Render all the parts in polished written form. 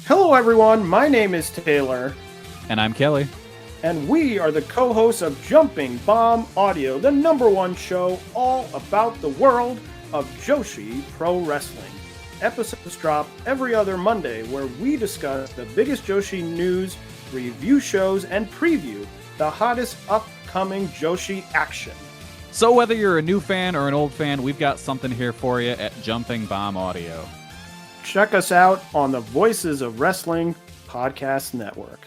Hello, everyone. My name is Taylor, And I'm Kelly. and we are the co hosts of Jumping Bomb Audio, the #1 show all about the world of Joshi Pro Wrestling. Episodes drop every other Monday, where we discuss the biggest Joshi news, review shows, and preview the hottest upcoming Joshi action. So whether you're a new fan or an old fan, we've got something here for you at Jumping Bomb Audio. Check us out on the Voices of Wrestling Podcast Network.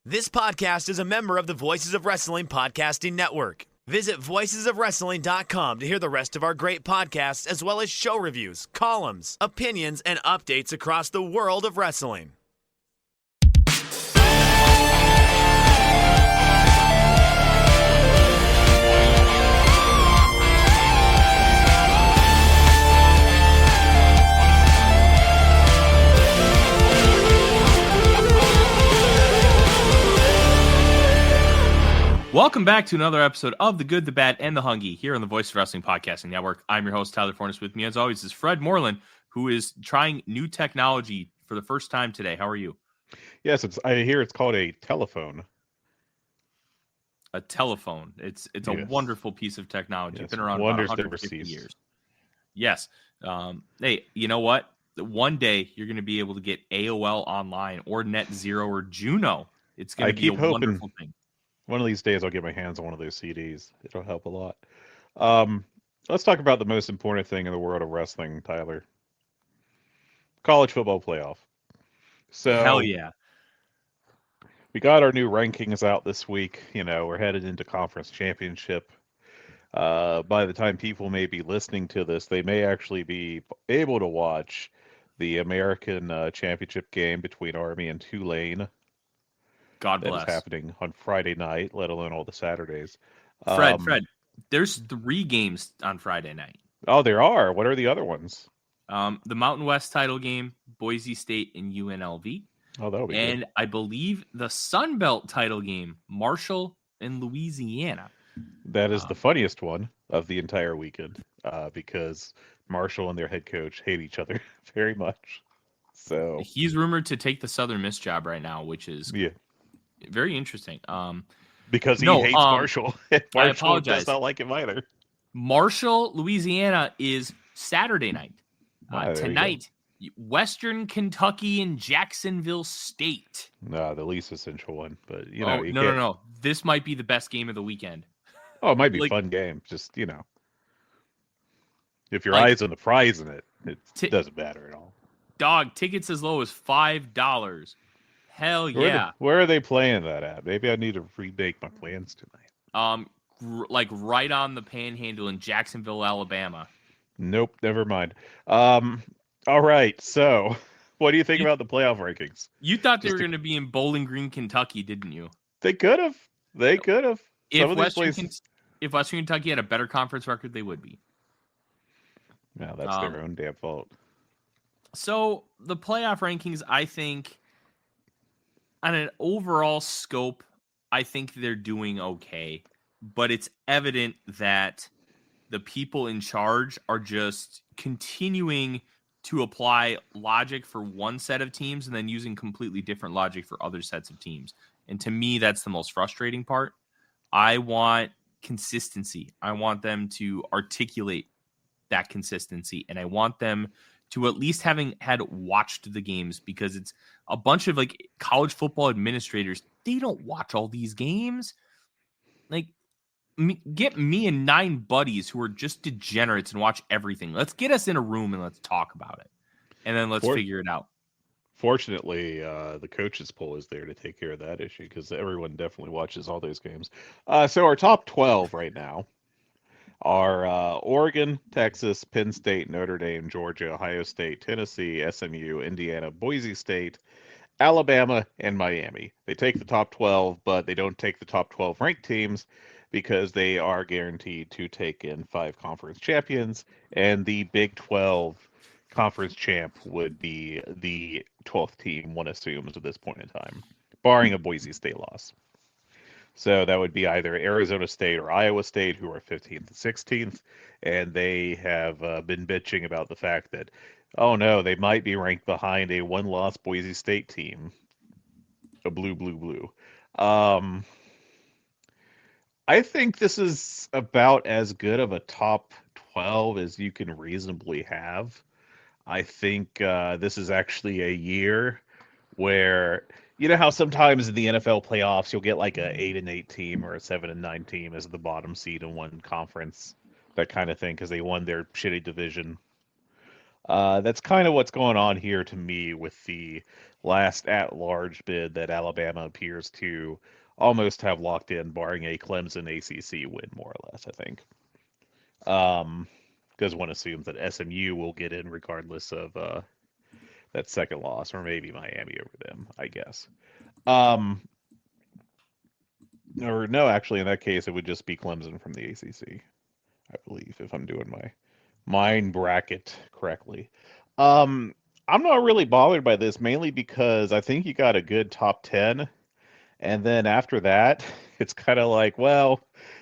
This podcast is a member of the Voices of Wrestling Podcasting Network. Visit voicesofwrestling.com to hear the rest of our great podcasts, as well as show reviews, columns, opinions, and updates across the world of wrestling. Welcome back to another episode of The Good, the Bad, and the Hungee here on the Voice of Wrestling Podcasting Network. I'm your host, Tyler Fornes. With me, as always, is Fred Moreland, who is trying new technology for the first time today. How are you? Yes, I hear it's called a telephone. A telephone. It's a Yes. wondrful piece of technology. Yes, It's been around wonders about never 150 cease. years. Yes. Hey, you know what? One day you're going to be able to get AOL online or Net Zero or Juno. It's going I to be a keep hoping wonderful thing. one of these days I'll get my hands on one of those CDs. It'll help a lot. Let's talk about the most important thing in the world of wrestling, Tyler. College football playoff. So Hell yeah. we got our new rankings out this week. You know, we're headed into conference championship. By the time people may be listening to this, they may actually be able to watch the American championship game between Army and Tulane. God That is bless. happening on Friday night, let alone all the Saturdays. Fred, there's 3 games on Friday night. Oh, there are. What are the other ones? The Mountain West title game, Boise State and UNLV. Oh, that'll be And I believe the Sun Belt title game, Marshall and Louisiana. good. That is the funniest one of the entire weekend because Marshall and their head coach hate each other very much. So, He's rumored to take the Southern Miss job right now, which is yeah, very interesting. because he No, hates Marshall. And Marshall apologize. does not like him either. Marshall, Louisiana is Saturday night. Ah, there you go. Tonight, Western Kentucky and Jacksonville State. No, the least essential one. But, you know, No. This might be the best game of the weekend. Oh, it might be a Like- fun game. Just, you know, if your Like- eyes on the prize in it, it Ti- doesn't matter at all. Dog, tickets as low as $5. Hell yeah. Where are they playing that at? Maybe I need to remake my plans tonight. Like right on the Panhandle in Jacksonville, Alabama. Nope, never mind. All right. So, what do you think about the playoff rankings? You thought they Just were to- going to be in Bowling Green, Kentucky, didn't you? They could have. They could have. Some of these places. If Western Kentucky had a better conference record, they would be. No, that's their own damn fault. So the playoff rankings, I think, on an overall scope, I think they're doing okay. But it's evident that the people in charge are just continuing to apply logic for one set of teams and then using completely different logic for other sets of teams. And to me, that's the most frustrating part. I want consistency. I want them to articulate that consistency, and I want them to at least having had watched the games, because it's a bunch of like college football administrators. They don't watch all these games. Like, get me and 9 buddies who are just degenerates and watch everything. Let's get us in a room and let's talk about it, and then let's figure it out. Fortunately, the coaches poll is there to take care of that issue because everyone definitely watches all those games. So our top 12 right now are Oregon, Texas, Penn State, Notre Dame, Georgia, Ohio State, Tennessee, SMU, Indiana, Boise State, Alabama, and Miami. They take the top 12, but they don't take the top 12 ranked teams because they are guaranteed to take in 5 conference champions, and the Big 12 conference champ would be the 12th team, one assumes, at this point in time, barring a Boise State loss. So that would be either Arizona State or Iowa State, who are 15th and 16th, and they have been bitching about the fact that, oh no, they might be ranked behind a one-loss Boise State team, a blue. Um, I think this is about as good of a top 12 as you can reasonably have. I think this is actually a year where you know how sometimes in the NFL playoffs you'll get like a 8-8 team or a 7-9 team as the bottom seed in one conference, that kind of thing, because they won their shitty division. That's kind of what's going on here to me with the last at-large bid that Alabama appears to almost have locked in, barring a Clemson ACC win, more or less. I think. Because one assumes that SMU will get in regardless of that second loss, or maybe Miami over them, I guess. Um, or no, actually, in that case, it would just be Clemson from the ACC, I believe, if I'm doing my mind bracket correctly. Um, I'm not really bothered by this, mainly because I think you got a good top 10, and then after that, it's kind of like, well,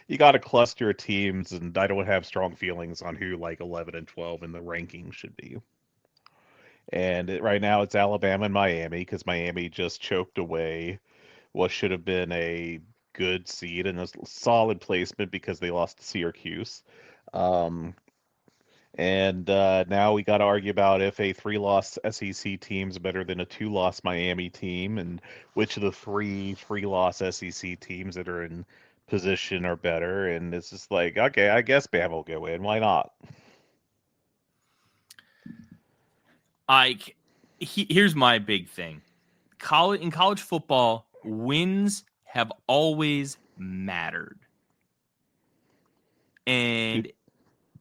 you got a cluster of teams, and I don't have strong feelings on who like 11 and 12 in the ranking should be. And right now it's Alabama and Miami because Miami just choked away what should have been a good seed and a solid placement because they lost to Syracuse. Um, and now we got to argue about if a three-loss SEC team is better than a two-loss Miami team, and which of the three-loss SEC teams that are in position are better. And it's just like, okay, I guess Bama will go in. Why not? Here's my big thing. In college football, wins have always mattered. And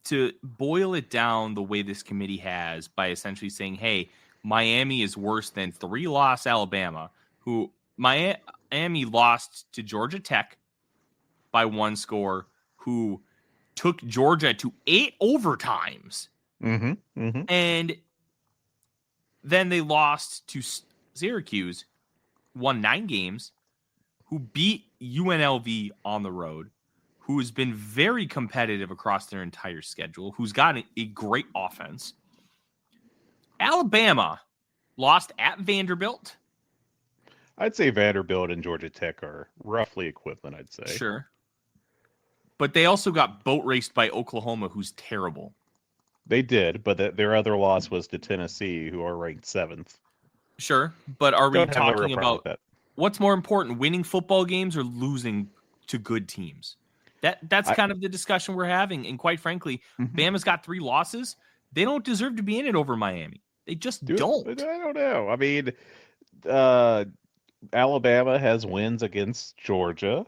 to boil it down the way this committee has by essentially saying, hey, Miami is worse than three-loss Alabama, who Miami lost to Georgia Tech by one score, who took Georgia to 8 overtimes. Mm-hmm. Mm-hmm. And then they lost to Syracuse, won 9 games, who beat UNLV on the road, who has been very competitive across their entire schedule, who's got a great offense. Alabama lost at Vanderbilt. I'd say Vanderbilt and Georgia Tech are roughly equivalent, I'd say. Sure. But they also got boat raced by Oklahoma, who's terrible. They did, but their other loss was to Tennessee, who are ranked 7th. Sure, but are we Don't have a real talking problem with about that. what's more important, winning football games or losing to good teams? That's kind of the discussion we're having. And quite frankly, Bama's got 3 losses. They don't deserve to be in it over Miami. They just don't. I don't know. I mean, Alabama has wins against Georgia,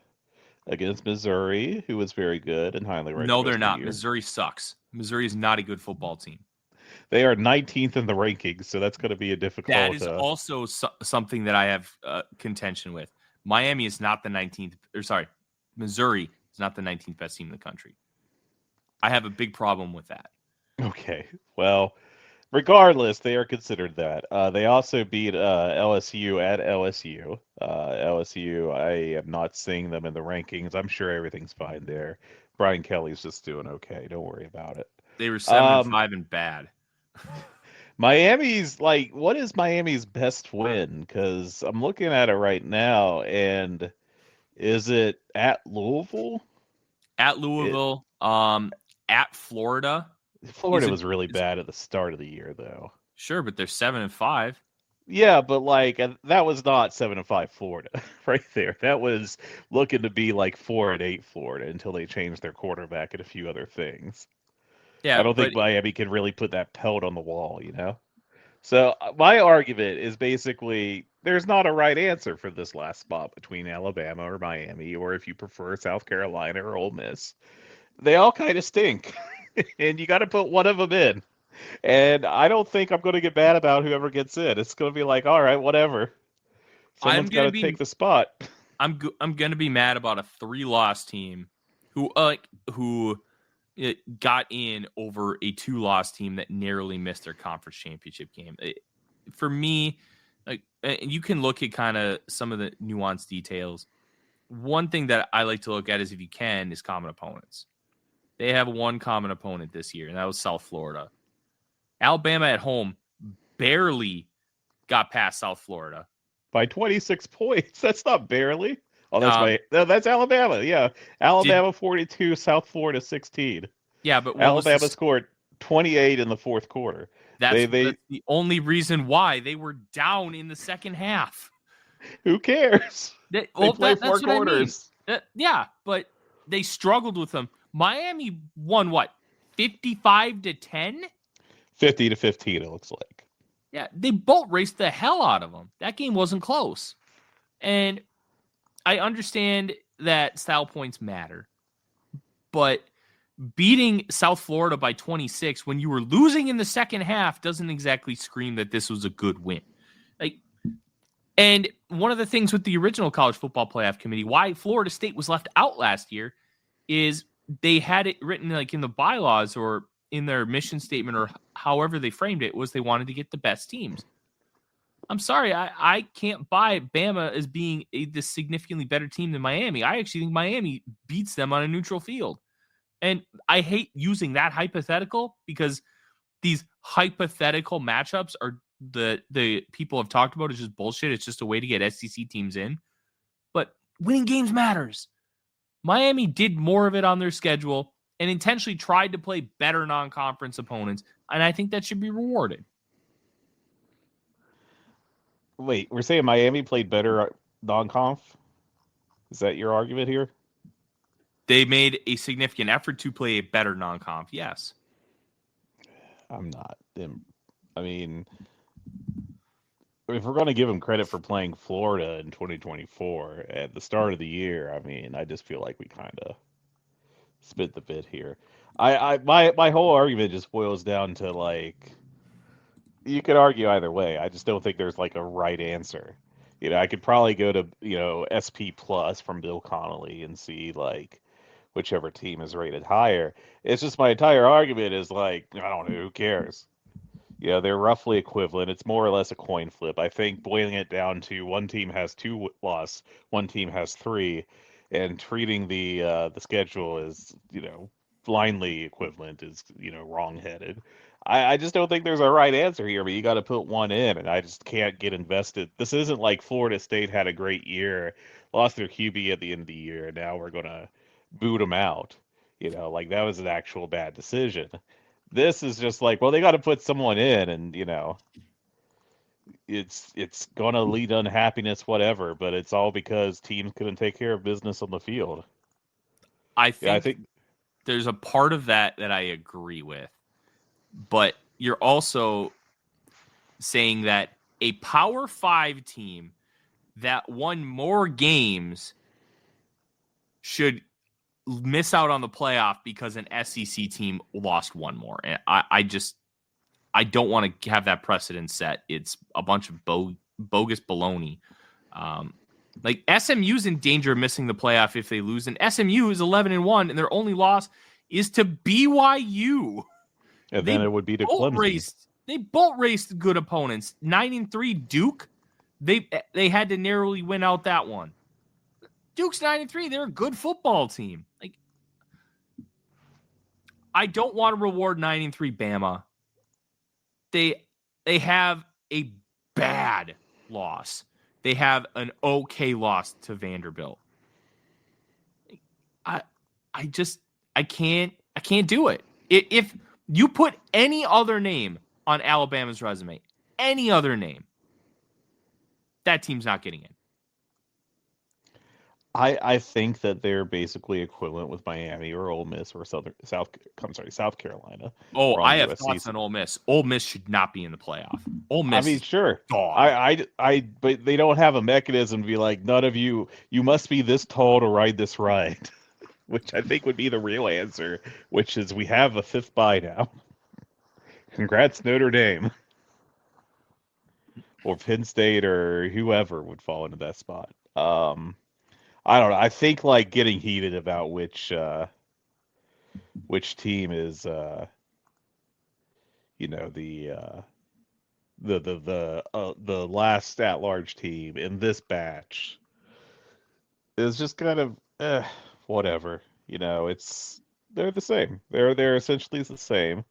against Missouri, who was very good and highly ranked. No, they're most of the not. year. Missouri sucks. Missouri is not a good football team. They are 19th in the rankings, so that's going to be a difficult. That is also something that I have contention with. Miami is not the 19th, or sorry, Missouri is not the 19th best team in the country. I have a big problem with that. Okay, well, regardless, they are considered that. They also beat LSU at LSU. LSU, I am not seeing them in the rankings. I'm sure everything's fine there. Brian Kelly's just doing okay. Don't worry about it. They were 7-5 and bad. Miami's like, what is Miami's best win? Because I'm looking at it right now, and is it at Louisville? At Louisville, at Florida. Florida was really bad at the start of the year, though. Sure, but they're 7-5. Yeah, but like that was not 7-5 Florida right there. That was looking to be like 4-8 Florida until they changed their quarterback and a few other things. Yeah, I don't think Miami can really put that pelt on the wall, you know? So my argument is basically there's not a right answer for this last spot between Alabama or Miami, or if you prefer South Carolina or Ole Miss. They all kind of stink, and you got to put one of them in. And I don't think I'm going to get mad about whoever gets in. It's going to be like, all right, whatever. Someone's got to take the spot. I'm going to be mad about a 3-loss team who got in over a 2-loss team that narrowly missed their conference championship game. For me, like, you can look at kind of some of the nuanced details. one thing that I like to look at is, if you can, is common opponents. They have one common opponent this year, and that was South Florida. Alabama at home barely got past South Florida. By 26 points. That's not barely. Oh, Um, that's Alabama. Yeah. Alabama 42, South Florida 16. Yeah, but what was Alabama scored 28 in the fourth quarter. That's They the only reason why they were down in the second half. who cares? They play four That's what quarters. I mean. Yeah, but they struggled with them. Miami won what? 55-10? 50-15, it looks like. Yeah, they boat raced the hell out of them. That game wasn't close. And I understand that style points matter. But beating South Florida by 26 when you were losing in the second half doesn't exactly scream that this was a good win. And one of the things with the original college football playoff committee, why Florida State was left out last year, is they had it written like in the bylaws or in their mission statement or however they framed it, was they wanted to get the best teams. I'm sorry, I can't buy Bama as being the significantly better team than Miami. I actually think Miami beats them on a neutral field. And I hate using that hypothetical because these hypothetical matchups are the people have talked about is just bullshit. It's just a way to get SEC teams in. But winning games matters. Miami did more of it on their schedule and intentionally tried to play better non-conference opponents. And I think that should be rewarded. Wait, we're saying Miami played better non-conf? Is that your argument here? They made a significant effort to play a better non-conf, yes. I'm not. I mean, if we're going to give them credit for playing Florida in 2024 at the start of the year, I mean, I just feel like we kind of spit the bit here. My whole argument just boils down to, like, you could argue either way. I just don't think there's like a right answer. I could probably go to, SP Plus from Bill Connolly and see like whichever team is rated higher. It's just my entire argument is like, I don't know, who cares? They're roughly equivalent. It's more or less a coin flip. I think boiling it down to one team has 2 losses, one team has 3, and treating the schedule as, blindly equivalent is, wrong-headed. I just don't think there's a right answer here, but you got to put one in, and I just can't get invested. This isn't like Florida State had a great year, lost their QB at the end of the year, and now we're going to boot them out. Like that was an actual bad decision. This is just like, well, they got to put someone in, and it's gonna lead to unhappiness, whatever. But it's all because teams couldn't take care of business on the field. I think there's a part of that I agree with, but you're also saying that a Power 5 team that won more games should miss out on the playoff because an SEC team lost one more. And I don't want to have that precedent set. It's a bunch of bogus baloney. Like SMU's in danger of missing the playoff if they lose, and SMU is 11-1, and their only loss is to BYU. And then it would be to Clemson. They boat raced good opponents. 9-3 Duke. They had to narrowly win out that one. Duke's 9-3. They're a good football team. Like, I don't want to reward 9-3 Bama. They have a bad loss. They have an okay loss to Vanderbilt. I can't do it. If you put any other name on Alabama's resume, any other name, that team's not getting in. I think that they're basically equivalent with Miami or Ole Miss or South Carolina. Oh, I have thoughts on Ole Miss. Ole Miss should not be in the playoff. Ole Miss. I mean, sure. Dog. But they don't have a mechanism to be like, none of you must be this tall to ride this ride, which I think would be the real answer, which is we have a 5th bye now. Congrats, Notre Dame. Or Penn State or whoever would fall into that spot. I don't know. I think like getting heated about which team is the last at-large team in this batch is just kind of whatever. They're the same. They're essentially the same,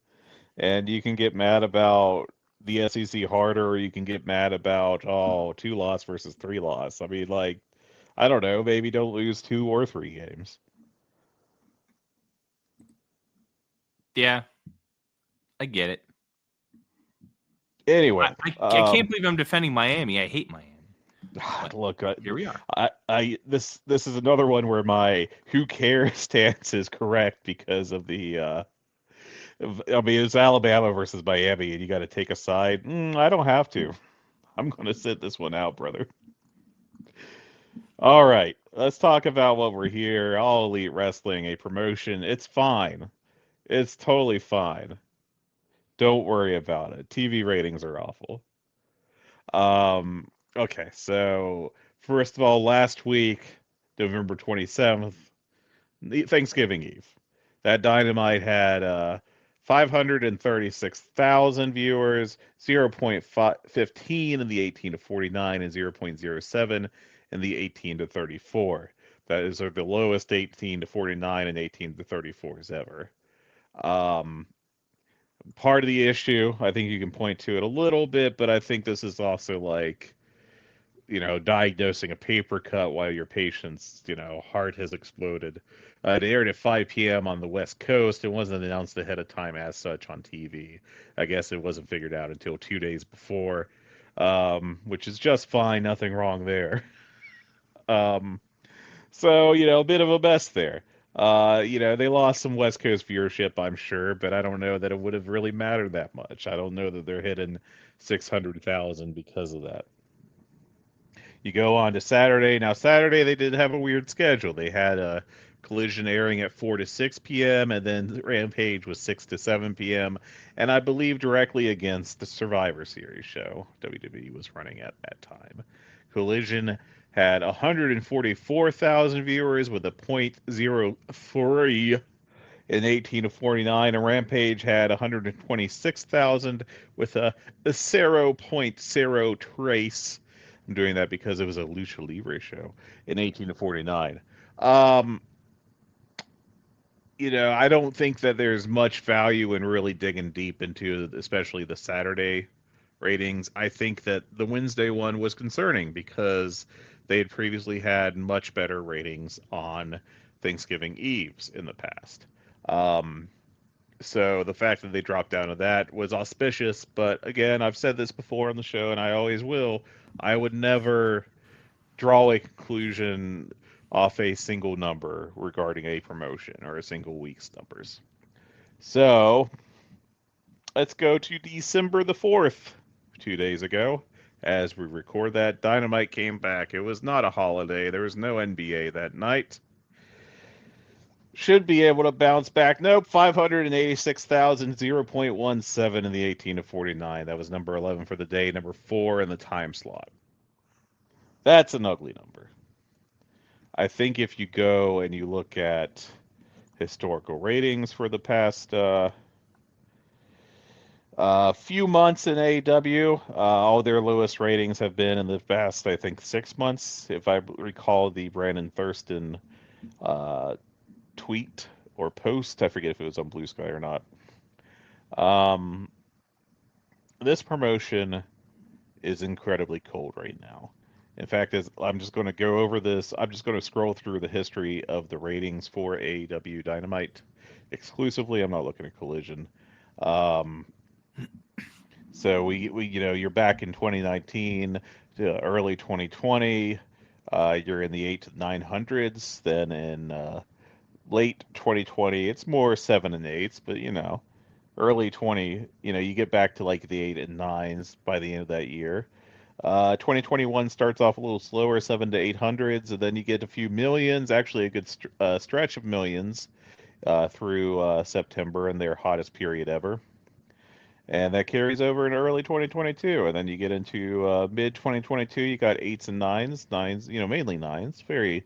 and you can get mad about the SEC harder, or you can get mad about two loss versus three loss. I mean, like, I don't know, maybe don't lose two or three games. Yeah, I get it. Anyway, I can't believe I'm defending Miami. I hate Miami. look, Here we are. this is another one where my who cares stance is correct because of the I mean, it's Alabama versus Miami, and you got to take a side. I don't have to. I'm going to sit this one out, brother. All right, let's talk about what we're here. All Elite Wrestling, a promotion. It's fine. It's totally fine. Don't worry about it. TV ratings are awful. Okay, so first of all, last week, November 27th, Thanksgiving Eve. That Dynamite had 536,000 viewers, 0.15 in the 18 to 49, and 0.07 in the 18 to 34. That is the lowest 18 to 49 and 18 to 34s ever. Um, Part of the issue, I think you can point to it a little bit, but I think this is also like diagnosing a paper cut while your patient's, heart has exploded. It aired at 5 p.m. on the West Coast. It wasn't announced ahead of time as such on TV. I guess it wasn't figured out until 2 days before, which is just fine. Nothing wrong there. Um, so, a bit of a mess there. They lost some West Coast viewership, I'm sure, but I don't know that it would have really mattered that much. I don't know that they're hitting 600,000 because of that. You go on to Saturday. Now, Saturday, they did have a weird schedule. They had a Collision airing at 4 to 6 p.m., and then Rampage was 6 to 7 p.m., and I believe directly against the Survivor Series show WWE was running at that time. Collision had 144,000 viewers with a .03 in 18 to 49, and Rampage had 126,000 with a 0.0 trace. I'm doing that because it was a Lucha Libre show in 18 to 49. Um, I don't think that there's much value in really digging deep into, especially the Saturday ratings. I think that the Wednesday one was concerning because they had previously had much better ratings on Thanksgiving Eves in the past. Um, so the fact that they dropped down to that was auspicious, but again, I've said this before on the show and I always will. I would never draw a conclusion off a single number regarding a promotion or a single week's numbers. So let's go to December the 4th, 2 days ago. As we record that, Dynamite came back. It was not a holiday. There was no NBA that night. Should be able to bounce back. Nope, 586,000, 0.17 in the 18 to 49. That was number 11 for the day, number 4 in the time slot. That's an ugly number. I think if you go and you look at historical ratings for the past few months in AEW, all their lowest ratings have been in the past, I think, 6 months. If I recall the Brandon Thurston tweet or post, I forget if it was on Blue Sky or not. Um, this promotion is incredibly cold right now. In fact, as I'm just going to go over this, I'm just going to scroll through the history of the ratings for AEW Dynamite exclusively. I'm not looking at Collision. Um, so we you're back in 2019 to early 2020. You're in the 8 to 900s. Then in late 2020, it's more 7 and 8s, but early 20, you get back to like the 8 and 9s by the end of that year. 2021 starts off a little slower, 7 to 800s, and then you get a few millions, actually a good stretch of millions through September and their hottest period ever. And that carries over in early 2022, and then you get into mid 2022. You got eights and nines, mainly nines, very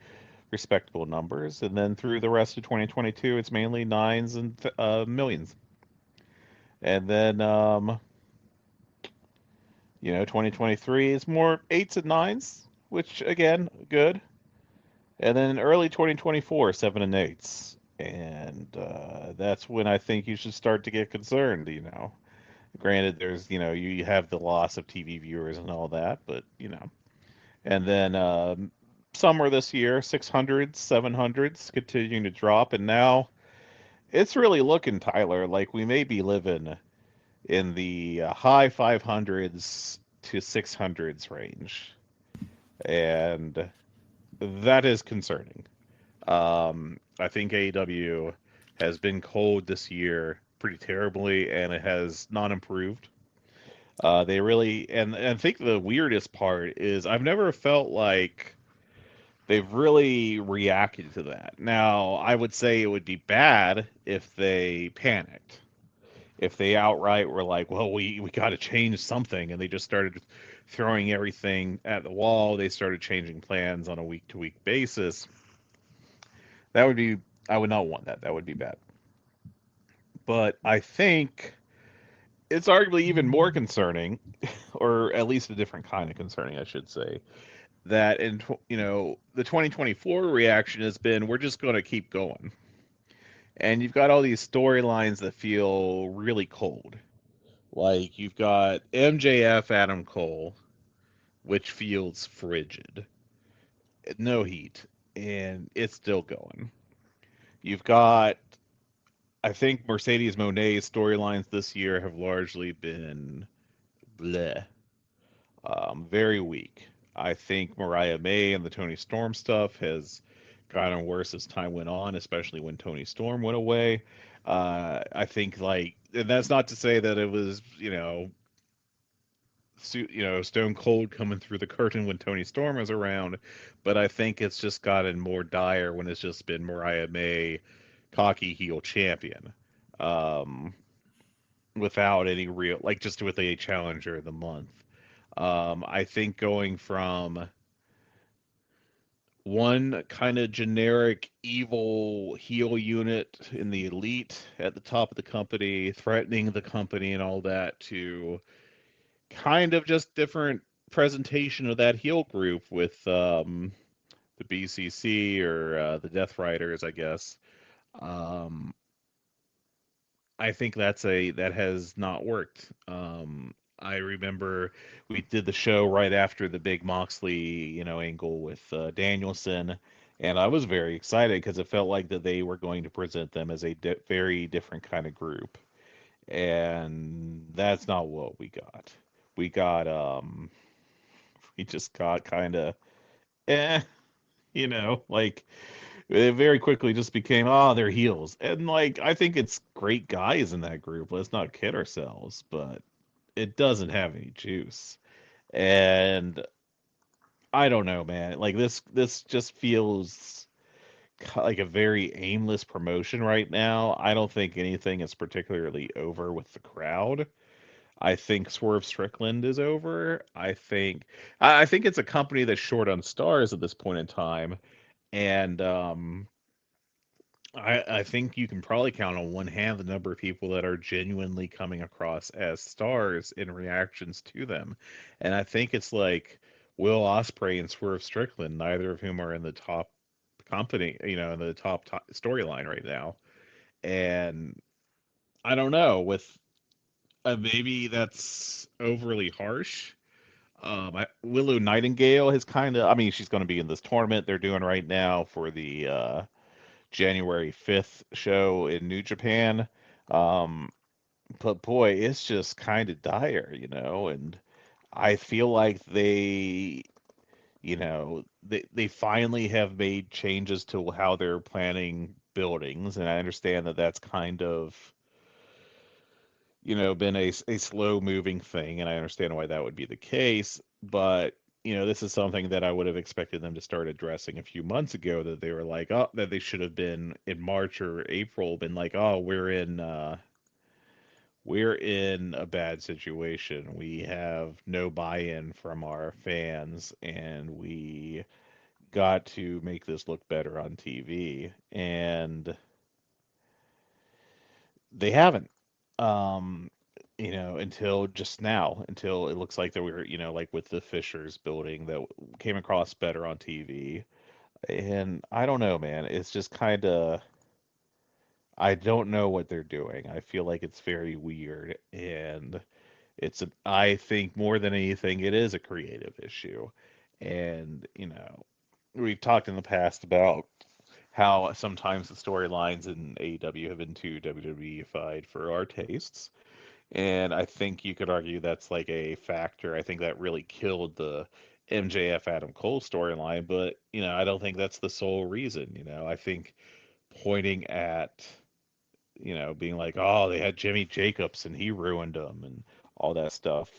respectable numbers, and then through the rest of 2022, it's mainly nines and millions. And then 2023 is more eights and nines, which again, good. And then early 2024, 7 and 8s. And that's when I think you should start to get concerned. Granted, there's, you have the loss of TV viewers and all that, but, And then summer this year, 600s, 700s continuing to drop. And now it's really looking, Tyler, like we may be living in the high 500s to 600s range. And that is concerning. I think AEW has been cold this year pretty terribly, and it has not improved. They really, and I think the weirdest part is I've never felt like they've really reacted to that. Now, I would say it would be bad if they panicked. If they outright were like, well, we got to change something, and they just started throwing everything at the wall, they started changing plans on a week to week basis. That would be, I would not want that. That would be bad. But I think it's arguably even more concerning, or at least a different kind of concerning, I should say, that the 2024 reaction has been we're just going to keep going. And you've got all these storylines that feel really cold. Like you've got MJF Adam Cole, which feels frigid. No heat, and it's still going. You've got, I think, Mercedes Monet's storylines this year have largely been bleh, very weak. I think Mariah May and the Tony Storm stuff has gotten worse as time went on, especially when Tony Storm went away. I think and that's not to say that it was, Stone Cold coming through the curtain when Tony Storm was around, but I think it's just gotten more dire when it's just been Mariah May, cocky heel champion, um, without any real, like just with a challenger of the month. I think going from one kind of generic evil heel unit in the elite at the top of the company, threatening the company and all that, to kind of just different presentation of that heel group with the BCC or the Death Riders, I guess. Um, I think that has not worked. I remember we did the show right after the big Moxley, angle with Danielson, and I was very excited because it felt like that they were going to present them as a very different kind of group, and that's not what we got. We got we just got kind of eh, like it very quickly just became, oh, they're heels. And I think it's great guys in that group. Let's not kid ourselves, but it doesn't have any juice. And I don't know, man. Like this just feels like a very aimless promotion right now. I don't think anything is particularly over with the crowd. I think Swerve Strickland is over. I think it's a company that's short on stars at this point in time, and I think you can probably count on one hand the number of people that are genuinely coming across as stars in reactions to them. And I think it's like Will Ospreay and Swerve Strickland, neither of whom are in the top company, in the top storyline right now. And I don't know, with maybe that's overly harsh. Willow Nightingale has kind of, I mean, she's going to be in this tournament they're doing right now for the January 5th show in New Japan. Um, but boy, it's just kind of dire. And I feel like they finally have made changes to how they're planning buildings, and I understand that that's kind of, been a slow moving thing, and I understand why that would be the case. But this is something that I would have expected them to start addressing a few months ago. That they were like, oh, that they should have been in March or April, been like, oh, we're in a bad situation. We have no buy-in from our fans, and we got to make this look better on TV. And they haven't. Um, until just now, until it looks like that we were, like with the Fishers building that came across better on TV. And I don't know, man. It's just kind of, I don't know what they're doing. I feel like it's very weird. And I think more than anything, it is a creative issue. And, we've talked in the past about how sometimes the storylines in AEW have been too WWE-fied for our tastes. And I think you could argue that's like a factor. I think that really killed the MJF Adam Cole storyline, but I don't think that's the sole reason. I think pointing at, being like, oh, they had Jimmy Jacobs and he ruined them and all that stuff.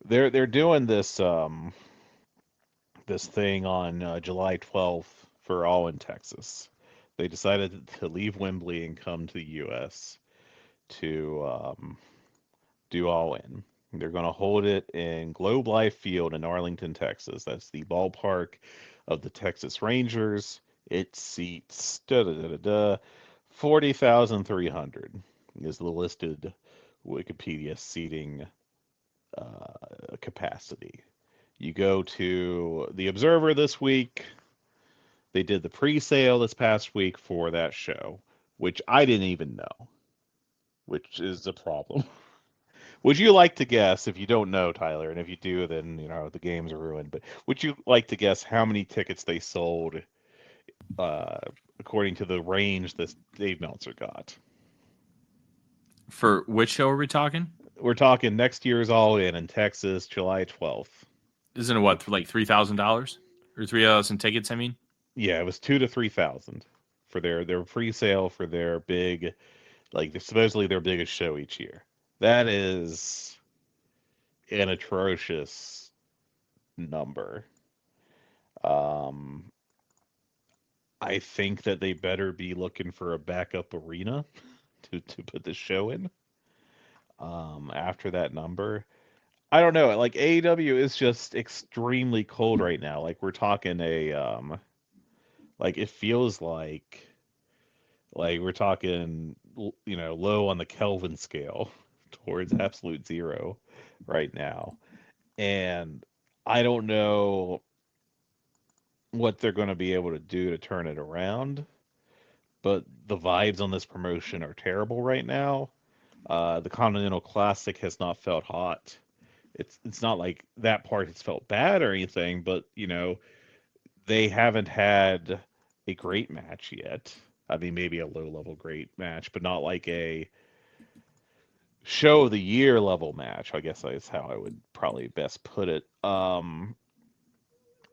They're doing this thing on July 12th for All in Texas. They decided to leave Wembley and come to the U.S. to do All In. They're going to hold it in Globe Life Field in Arlington, Texas. That's the ballpark of the Texas Rangers. It seats 40,300 is the listed Wikipedia seating capacity. You go to the Observer this week. They did the pre-sale this past week for that show, which I didn't even know, which is a problem. Would you like to guess, if you don't know, Tyler, and if you do, then the games are ruined. But would you like to guess how many tickets they sold, uh, according to the range that Dave Meltzer got? For which show are we talking? We're talking next year's All In Texas, July 12th. Isn't it what, like $3,000 or 3,000 tickets? I mean, Yeah, it was 2,000 to 3,000 for their pre-sale for their big, like supposedly their biggest show each year. That is an atrocious number. Um, I think that they better be looking for a backup arena to put the show in. After that number, I don't know. Like AEW is just extremely cold right now. Like we're talking like it feels like we're talking, low on the Kelvin scale towards absolute zero right now. And I don't know what they're going to be able to do to turn it around, but the vibes on this promotion are terrible right now. The Continental Classic has not felt hot. It's not like that part has felt bad or anything, but they haven't had a great match yet. I mean, maybe a low level great match, but not like a show of the year level match. I guess that's how I would probably best put it.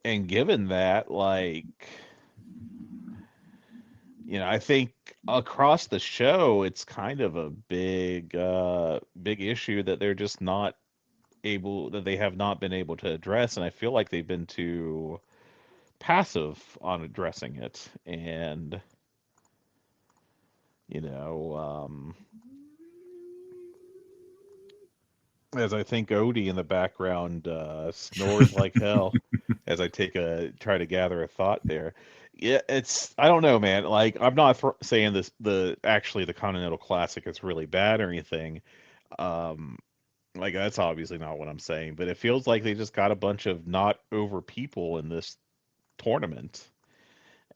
And given that, like, I think across the show, it's kind of a big issue that they're just not that they have not been able to address, and I feel like they've been too passive on addressing it. And you know, as I think Odie in the background snores like hell, as I try to gather a thought there. Yeah, I don't know, man. Like I'm not saying the Continental Classic is really bad or anything. Um, like that's obviously not what I'm saying, but it feels like they just got a bunch of not over people in this tournament.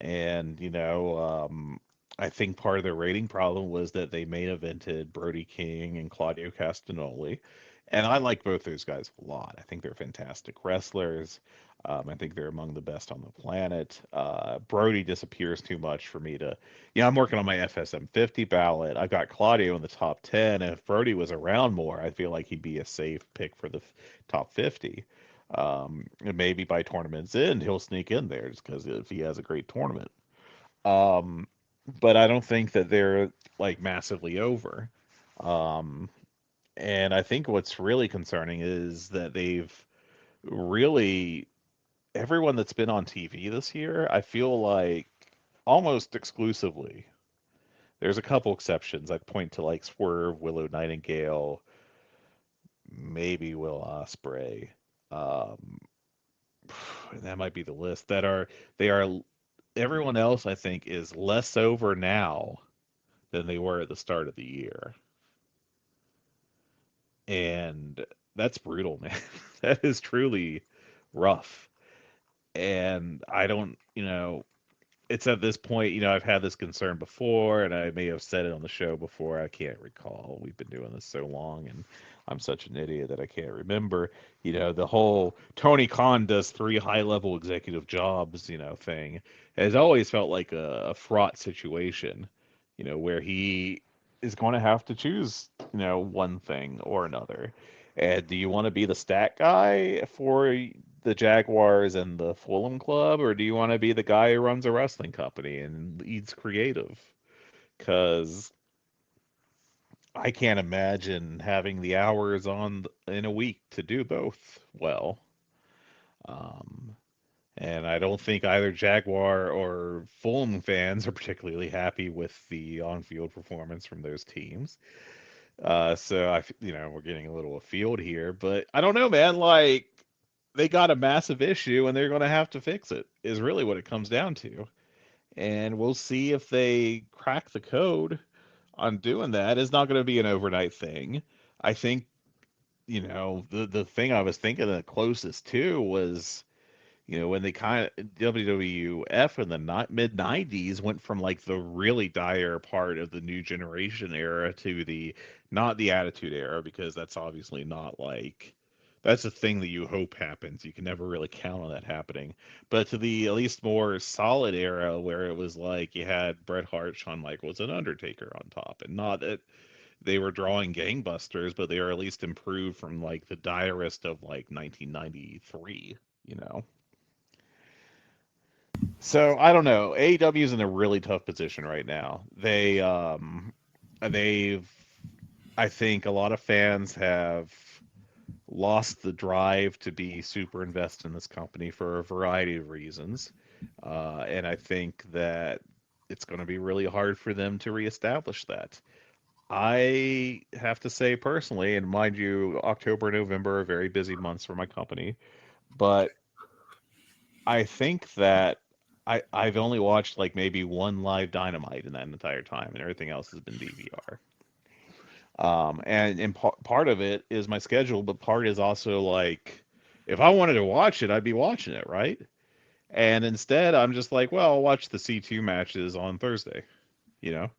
And, I think part of their rating problem was that they main evented Brody King and Claudio Castagnoli. And I like both those guys a lot. I think they're fantastic wrestlers. I think they're among the best on the planet. Brody disappears too much for me to. I'm working on my FSM 50 ballot. I've got Claudio in the top 10. And if Brody was around more, I feel like he'd be a safe pick for the top 50. And maybe by tournament's end, he'll sneak in there just because if he has a great tournament. Um, but I don't think that they're like massively over. Um, and I think what's really concerning is that they've really, everyone that's been on TV this year, I feel like almost exclusively. There's a couple exceptions. I'd point to like Swerve, Willow Nightingale, maybe Will Ospreay. Um, that might be the list they are everyone else I think is less over now than they were at the start of the year. And that's brutal, man. That is truly rough. And I don't, it's at this point, I've had this concern before, and I may have said it on the show before. I can't recall. We've been doing this so long, and I'm such an idiot that I can't remember. The whole Tony Khan does 3 high-level executive jobs, thing has always felt like a fraught situation, where he is going to have to choose, one thing or another. And do you want to be the stat guy for the Jaguars and the Fulham Club, or do you want to be the guy who runs a wrestling company and leads creative? Because I can't imagine having the hours in a week to do both well. Um, and I don't think either Jaguar or Fulham fans are particularly happy with the on-field performance from those teams. We're getting a little afield here, but I don't know, man. Like, they got a massive issue and they're going to have to fix it, is really what it comes down to. And we'll see if they crack the code on doing that. It's not going to be an overnight thing. I think, the thing I was thinking the closest to was, when they kind of WWF in the mid 90s went from like the really dire part of the new generation era to not the attitude era, because that's obviously not like, that's a thing that you hope happens. You can never really count on that happening. But to the at least more solid era where it was like you had Bret Hart, Shawn Michaels, and Undertaker on top. And not that they were drawing gangbusters, but they were at least improved from like the direst of like 1993, So I don't know. AEW is in a really tough position right now. I think a lot of fans have lost the drive to be super invested in this company for a variety of reasons. And I think that it's going to be really hard for them to reestablish that. I have to say personally, and mind you, October and November are very busy months for my company, but I think that I've only watched like maybe one live Dynamite in that entire time, and everything else has been DVR. And part of it is my schedule, but part is also like, if I wanted to watch it, I'd be watching it, right? And instead, I'm just like, well, I'll watch the C2 matches on Thursday, you know?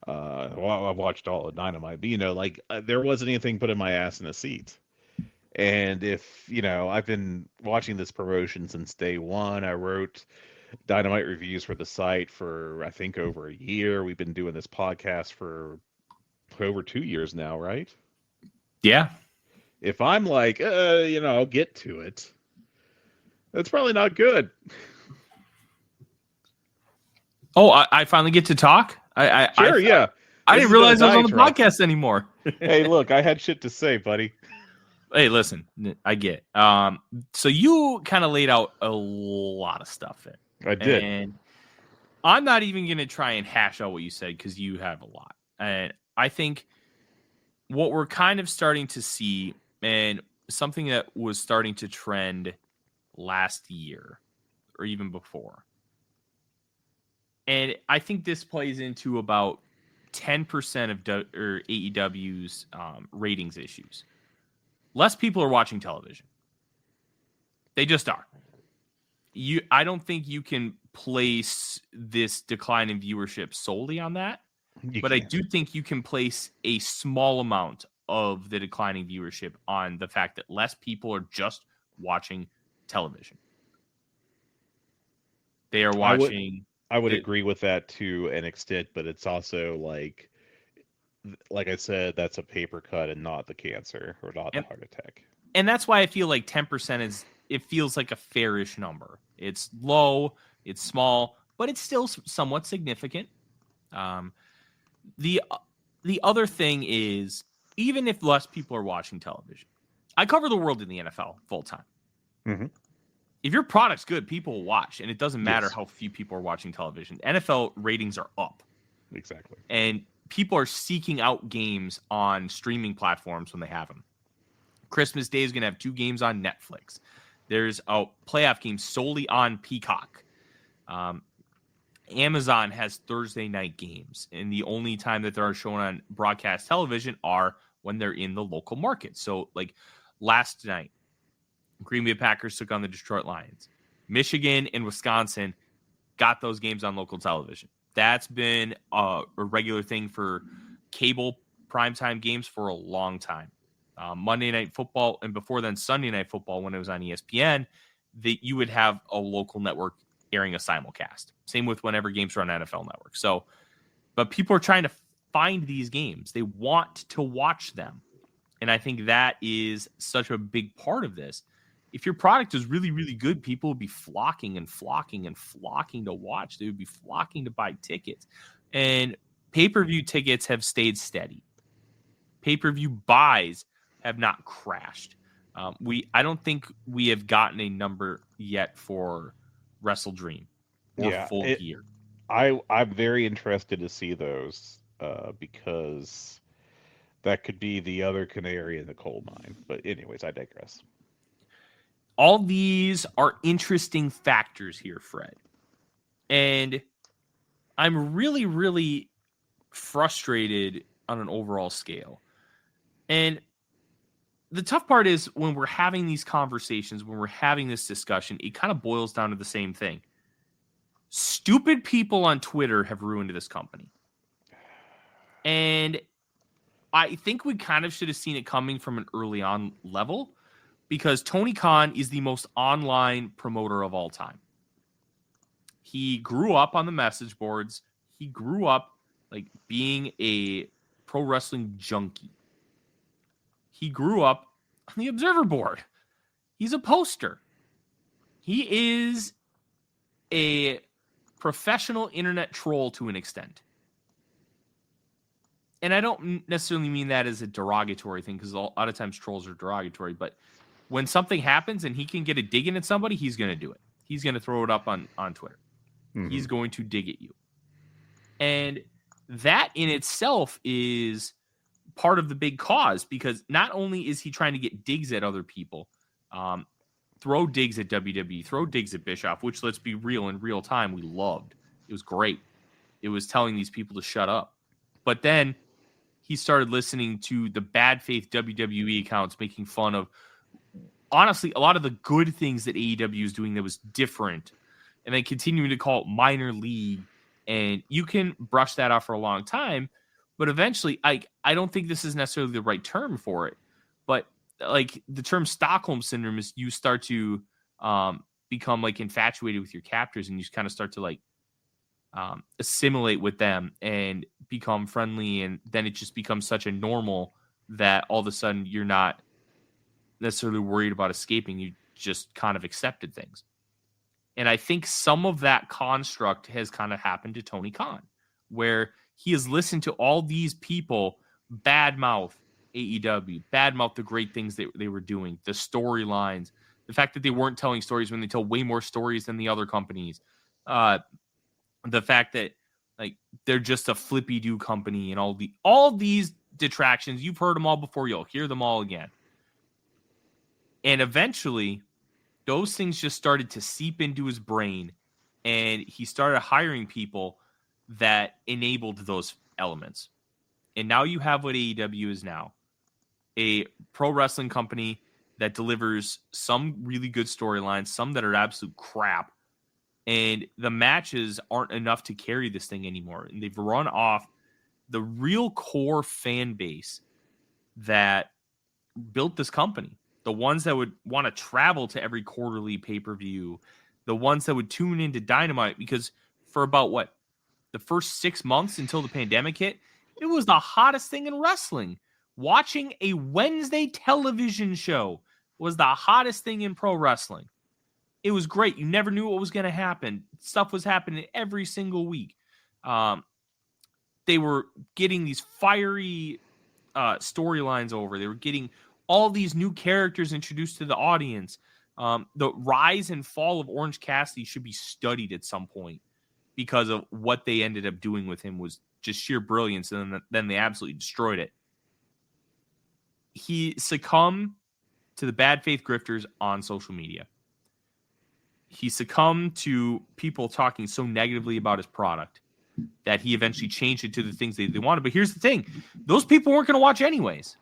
Well, I've watched all of Dynamite, but, there wasn't anything put in my ass in a seat. And if, I've been watching this promotion since day one. I wrote Dynamite reviews for the site for, I think, over a year. We've been doing this podcast for over 2 years now, right? Yeah. If I'm like, I'll get to it, that's probably not good. Oh, I finally get to talk? Sure, yeah. I didn't realize I was on the podcast anymore. Hey, look, I had shit to say, buddy. Hey, listen, I get it. So you kind of laid out a lot of stuff there. I did. And I'm not even going to try and hash out what you said because you have a lot. And I think what we're kind of starting to see, and something that was starting to trend last year or even before, and I think this plays into about 10% of AEW's ratings issues. Less people are watching television. They just are. I don't think you can place this decline in viewership solely on that. But I do think you can place a small amount of the declining viewership on the fact that less people are just watching television. They are watching. I would agree with that to an extent, but it's also like I said, that's a paper cut and not the cancer or not the heart attack. And that's why I feel like 10% it feels like a fairish number. It's low, it's small, but it's still somewhat significant. The other thing is, even if less people are watching television, I cover the world in the NFL full time. Mm-hmm. If your product's good, people will watch, and it doesn't matter how few people are watching television. NFL ratings are up. Exactly. And people are seeking out games on streaming platforms when they have them. Christmas Day is going to have 2 games on Netflix. There's a playoff game solely on Peacock. Amazon has Thursday night games, and the only time that they're shown on broadcast television are when they're in the local market. So, like last night, Green Bay Packers took on the Detroit Lions. Michigan and Wisconsin got those games on local television. That's been a regular thing for cable primetime games for a long time. Monday Night Football, and before then Sunday Night Football when it was on ESPN, that you would have a local network airing a simulcast. Same with whenever games were on NFL Network. So, but people are trying to find these games. They want to watch them. And I think that is such a big part of this. If your product is really, really good, people would be flocking and flocking and flocking to watch. They would be flocking to buy tickets. And pay-per-view tickets have stayed steady. Pay-per-view buys have not crashed. I don't think we have gotten a number yet for Wrestle Dream or Full Gear. I'm very interested to see those because that could be the other canary in the coal mine. But anyways, I digress. All these are interesting factors here, Fred. And I'm really, really frustrated on an overall scale. And the tough part is when we're having these conversations, when we're having this discussion, it kind of boils down to the same thing. Stupid people on Twitter have ruined this company. And I think we kind of should have seen it coming from an early on level, because Tony Khan is the most online promoter of all time. He grew up on the message boards. He grew up like being a pro wrestling junkie. He grew up on the Observer board. He's a poster. He is a professional internet troll to an extent. And I don't necessarily mean that as a derogatory thing, because a lot of times trolls are derogatory, but when something happens and he can get a dig in at somebody, he's going to do it. He's going to throw it up on Twitter. Mm-hmm. He's going to dig at you. And that in itself is part of the big cause, because not only is he trying to get digs at other people, throw digs at WWE, throw digs at Bischoff, which, let's be real, in real time, we loved. It was great. It was telling these people to shut up. But then he started listening to the bad faith WWE accounts making fun of, honestly, a lot of the good things that AEW is doing that was different, and then continuing to call it minor league. And you can brush that off for a long time, but eventually, I don't think this is necessarily the right term for it. But like the term Stockholm syndrome is, you start to become like infatuated with your captors, and you kind of start to like assimilate with them and become friendly, and then it just becomes such a normal that all of a sudden you're not necessarily worried about escaping. You just kind of accepted things. And I think some of that construct has kind of happened to Tony Khan, where he has listened to all these people badmouth AEW, badmouth the great things that they were doing, the storylines, the fact that they weren't telling stories when they tell way more stories than the other companies, the fact that like they're just a flippy-do company, and all these detractions. You've heard them all before. You'll hear them all again. And eventually, those things just started to seep into his brain, and he started hiring people that enabled those elements. And now you have what AEW is now, a pro wrestling company that delivers some really good storylines, some that are absolute crap, and the matches aren't enough to carry this thing anymore. And they've run off the real core fan base that built this company. The ones that would want to travel to every quarterly pay-per-view, the ones that would tune into Dynamite, because for about the first 6 months until the pandemic hit, it was the hottest thing in wrestling. Watching a Wednesday television show was the hottest thing in pro wrestling. It was great. You never knew what was going to happen. Stuff was happening every single week. They were getting these fiery storylines over. They were getting all these new characters introduced to the audience. The rise and fall of Orange Cassidy should be studied at some point, because of what they ended up doing with him was just sheer brilliance, and then they absolutely destroyed it. He succumbed to the bad faith grifters on social media. He succumbed to people talking so negatively about his product that he eventually changed it to the things they wanted. But here's the thing. Those people weren't going to watch anyways.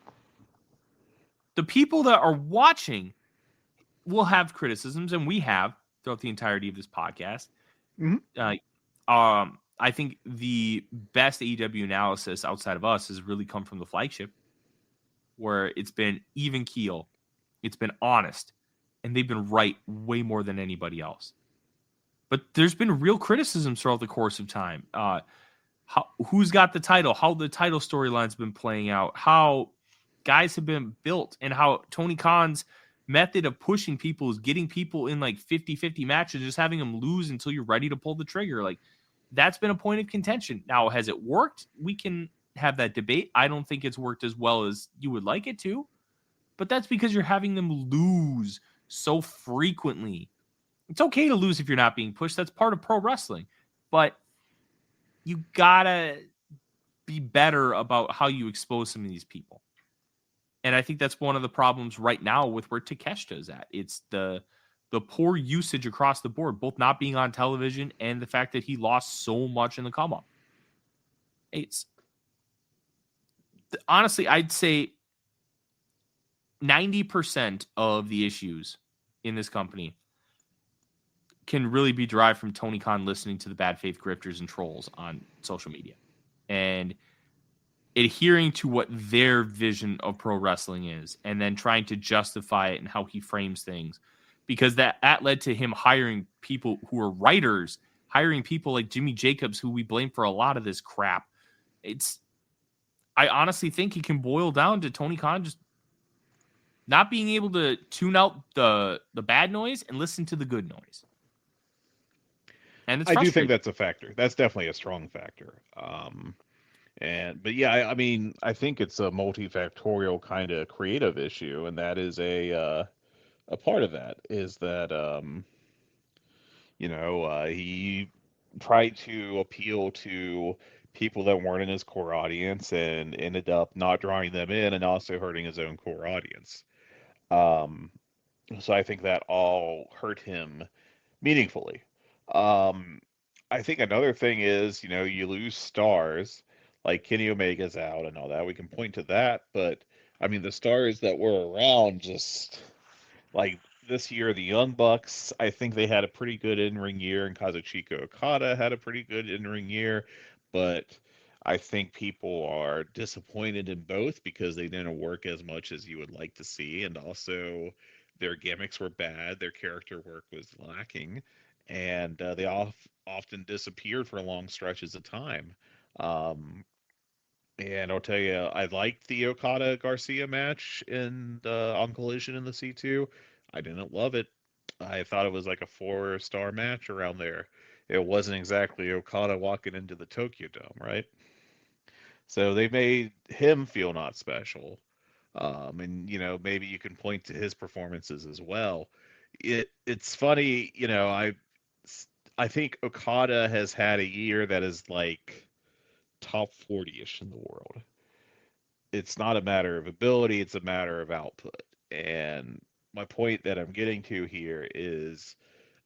The people that are watching will have criticisms, and we have, throughout the entirety of this podcast. Mhm. I think the best AEW analysis outside of us has really come from the flagship, where it's been even keel, it's been honest, and they've been right way more than anybody else. But there's been real criticisms throughout the course of time. Who's got the title, how the title storyline's been playing out, how guys have been built, and how Tony Khan's method of pushing people is getting people in like 50-50 matches, just having them lose until you're ready to pull the trigger. Like, that's been a point of contention. Now, has it worked? We can have that debate. I don't think it's worked as well as you would like it to, but that's because you're having them lose so frequently. It's okay to lose if you're not being pushed. That's part of pro wrestling. But you gotta be better about how you expose some of these people. And I think that's one of the problems right now with where Takeshita is at. It's the poor usage across the board, both not being on television and the fact that he lost so much in the come up. It's honestly, I'd say 90% of the issues in this company can really be derived from Tony Khan listening to the bad faith grifters and trolls on social media and adhering to what their vision of pro wrestling is, and then trying to justify it and how he frames things, because that led to him hiring people who are writers, hiring people like Jimmy Jacobs, who we blame for a lot of this crap. I honestly think he can boil down to Tony Khan just not being able to tune out the bad noise and listen to the good noise. And it's I do think frustrating. that's a factor. That's definitely a strong factor. But yeah, I mean, I think it's a multifactorial kind of creative issue, and that is a part of that is that he tried to appeal to people that weren't in his core audience and ended up not drawing them in and also hurting his own core audience. Um, so I think that all hurt him meaningfully. Um, I think another thing is, you lose stars like Kenny Omega's out and all that. We can point to that, but I mean, the stars that were around just like this year, the Young Bucks, I think they had a pretty good in-ring year, and Kazuchika Okada had a pretty good in-ring year, but I think people are disappointed in both because they didn't work as much as you would like to see, and also their gimmicks were bad, their character work was lacking, and they often disappeared for long stretches of time. Um, and I'll tell you, I liked the Okada Garcia match on Collision in the C2. I didn't love it. I thought it was like a 4-star match around there. It wasn't exactly Okada walking into the Tokyo Dome, right? So they made him feel not special. And maybe you can point to his performances as well. It's funny, I think Okada has had a year that is like top 40ish in the world. It's not a matter of ability, it's a matter of output. And my point that I'm getting to here is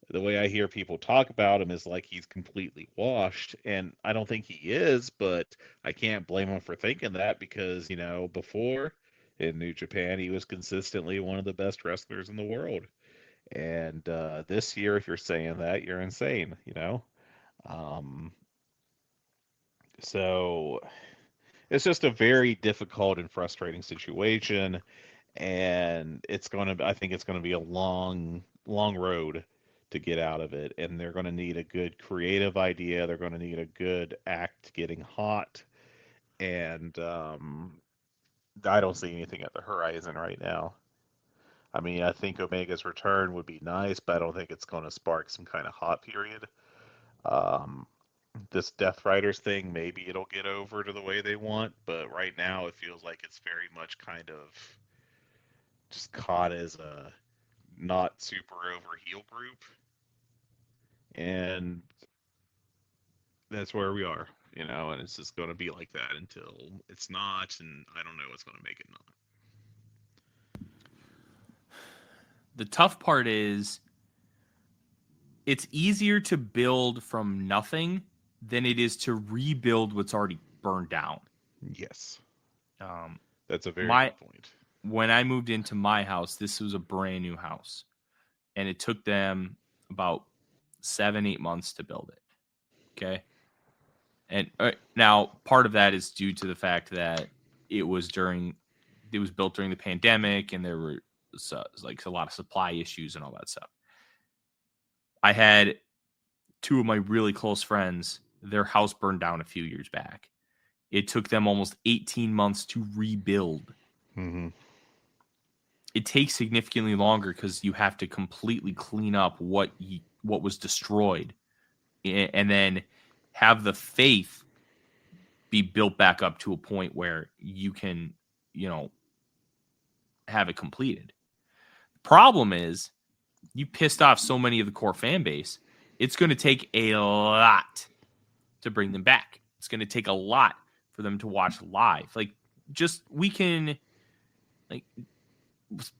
the way I hear people talk about him is like he's completely washed. And I don't think he is, but I can't blame him for thinking that because, before in New Japan, he was consistently one of the best wrestlers in the world. And this year, if you're saying that, you're insane. Um, so it's just a very difficult and frustrating situation, and I think it's gonna be a long, long road to get out of it, and they're gonna need a good creative idea. They're gonna need a good act getting hot, and I don't see anything at the horizon right now. I mean, I think Omega's return would be nice, but I don't think it's going to spark some kind of hot period. Um, this Death Riders thing, maybe it'll get over to the way they want, but right now it feels like it's very much kind of just caught as a not super over heel group, and that's where we are, and it's just going to be like that until it's not, and I don't know what's going to make it not. The tough part is it's easier to build from nothing than it is to rebuild what's already burned down. Yes, Um, that's a very good point. When I moved into my house, this was a brand new house, and it took them about 7-8 months to build it. Okay. And now part of that is due to the fact that it was built during the pandemic and there were like a lot of supply issues and all that stuff. I had two of my really close friends, their house burned down a few years back. It took them almost 18 months to rebuild. Mm-hmm. It takes significantly longer because you have to completely clean up what was destroyed and then have the faith be built back up to a point where you can, have it completed. Problem is, you pissed off so many of the core fan base, it's going to take a lot to bring them back. It's going to take a lot for them to watch live.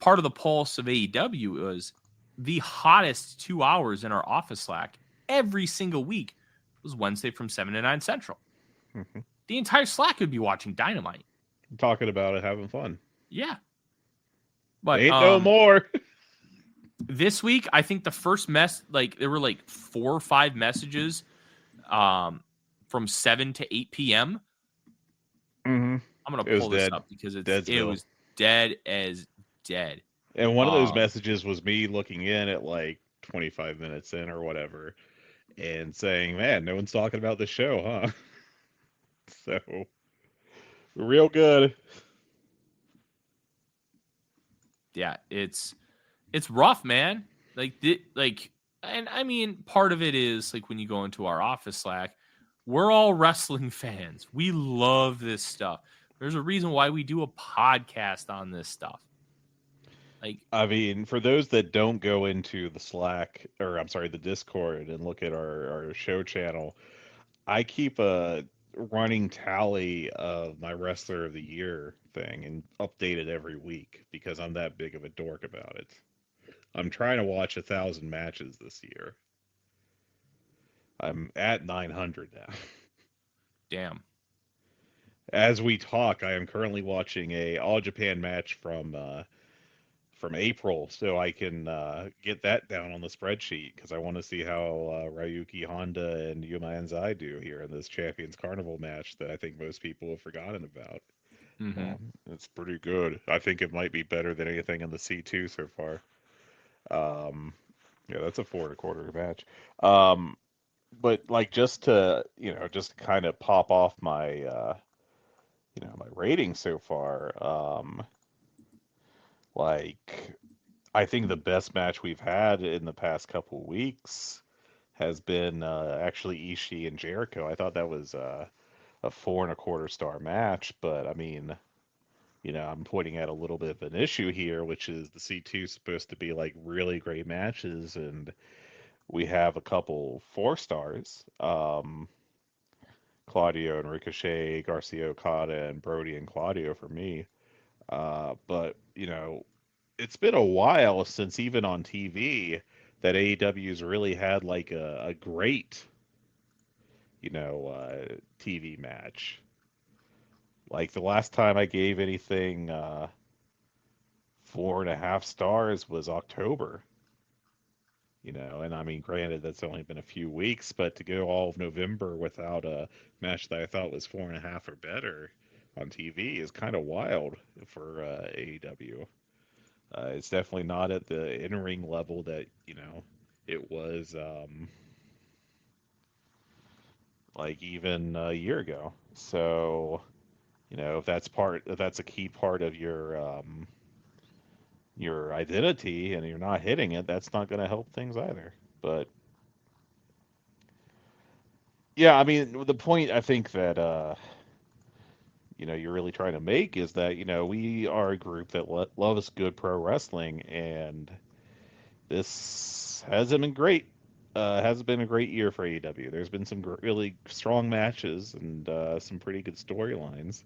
Part of the pulse of AEW was the hottest 2 hours in our office Slack every single week was Wednesday from 7 to 9 Central. Mm-hmm. The entire Slack would be watching Dynamite. Talking about it, having fun. Yeah. But ain't no more. This week, I think the first there were 4 or 5 messages from 7 to 8 p.m. Mm-hmm. I'm going to pull this up because it was dead as dead. And one of those messages was me looking in at 25 minutes in or whatever and saying, man, no one's talking about the show, huh? So, real good. Yeah, it's rough, man. And I mean, part of it is when you go into our office Slack, we're all wrestling fans. We love this stuff. There's a reason why we do a podcast on this stuff. I mean, for those that don't go into the Slack, or I'm sorry, the Discord and look at our show channel, I keep a running tally of my Wrestler of the Year thing and update it every week because I'm that big of a dork about it. I'm trying to watch 1,000 matches this year. I'm at 900 now. Damn. As we talk, I am currently watching a All Japan match from April, so I can get that down on the spreadsheet because I want to see how Ryuki Honda and Yuma Enzai do here in this Champions Carnival match that I think most people have forgotten about. Mm-hmm. It's pretty good. I think it might be better than anything in the C2 so far. Yeah, that's a 4 1/4 match. But just to kind of pop off my my rating so far, I think the best match we've had in the past couple weeks has been actually Ishii and Jericho. I thought that was a 4 1/4 star match, but I mean, I'm pointing at a little bit of an issue here, which is the C2 is supposed to be really great matches, and we have a couple 4 stars. Claudio and Ricochet, Garcia Okada, and Brody and Claudio for me. But, it's been a while since even on TV that AEW's really had a great, TV match. The last time I gave anything 4.5 stars was October. And I mean, granted, that's only been a few weeks, but to go all of November without a match that I thought was 4.5 or better on TV is kind of wild for AEW. It's definitely not at the in-ring level that, it was even a year ago. So, if that's a key part of your identity and you're not hitting it, that's not going to help things either. But yeah, I mean, the point I think that you're really trying to make is that we are a group that loves good pro wrestling, and this hasn't been great. Hasn't been a great year for AEW. There's been some really strong matches and some pretty good storylines,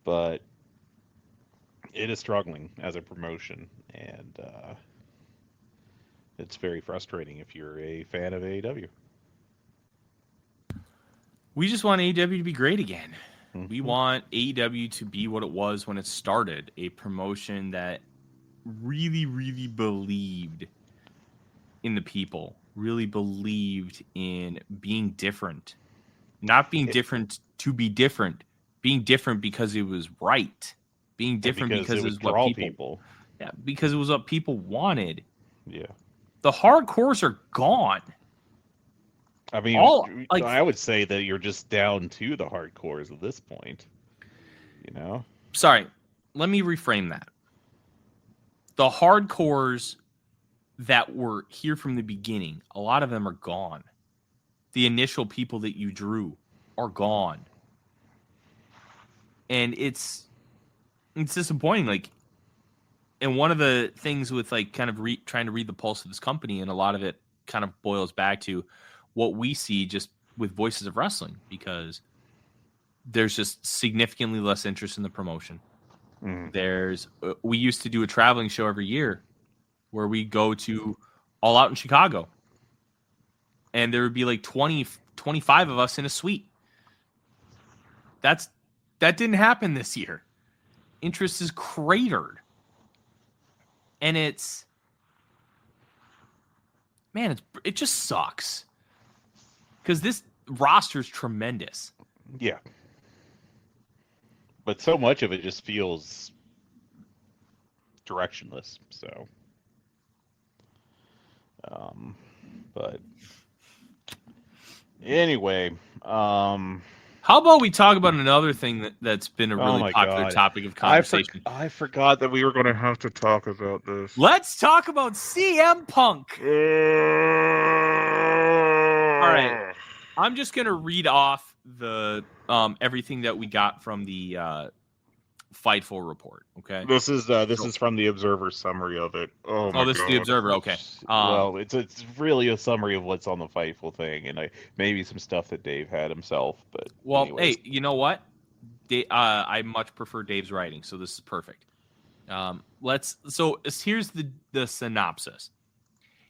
but it is struggling as a promotion, and it's very frustrating if you're a fan of AEW. We just want AEW to be great again. Mm-hmm. We want AEW to be what it was when it started, a promotion that really, really believed in the people, really believed in being different. Not being different to be different, being different because it was right. Being different because because it it would was what draw people, people. yeah, because it was what people wanted. Yeah. The hardcores are gone. I mean, All like, I would say that you're just down to the hardcores at this point. You know? sorry, let me reframe that. The hardcores that were here from the beginning, a lot of them are gone. The initial people that you drew are gone. And it's disappointing. Like, and one of the things with like kind of trying to read the pulse of this company, and a lot of it kind of boils back to what we see just with Voices of Wrestling, because there's just significantly less interest in the promotion. There's we used to do a traveling show every year where we go to All Out in Chicago, and there would be like 20, 25 of us in a suite. That didn't happen this year. Interest is cratered. And it just sucks. Because this roster is tremendous. Yeah. But so much of it just feels directionless. So, but anyway, how about we talk about another thing that's been a really my popular God. topic of conversation? I forgot that we were going to have to talk about this. Let's talk about CM Punk. All right. I'm just going to read off the everything that we got from the Fightful report, okay? This is from the Observer summary of it. Oh my this God. is the Observer, okay. Well, it's really a summary of what's on the Fightful thing, and maybe some stuff that Dave had himself. But well, anyways. hey, you know what? I much prefer Dave's writing, so this is perfect. Here's the synopsis.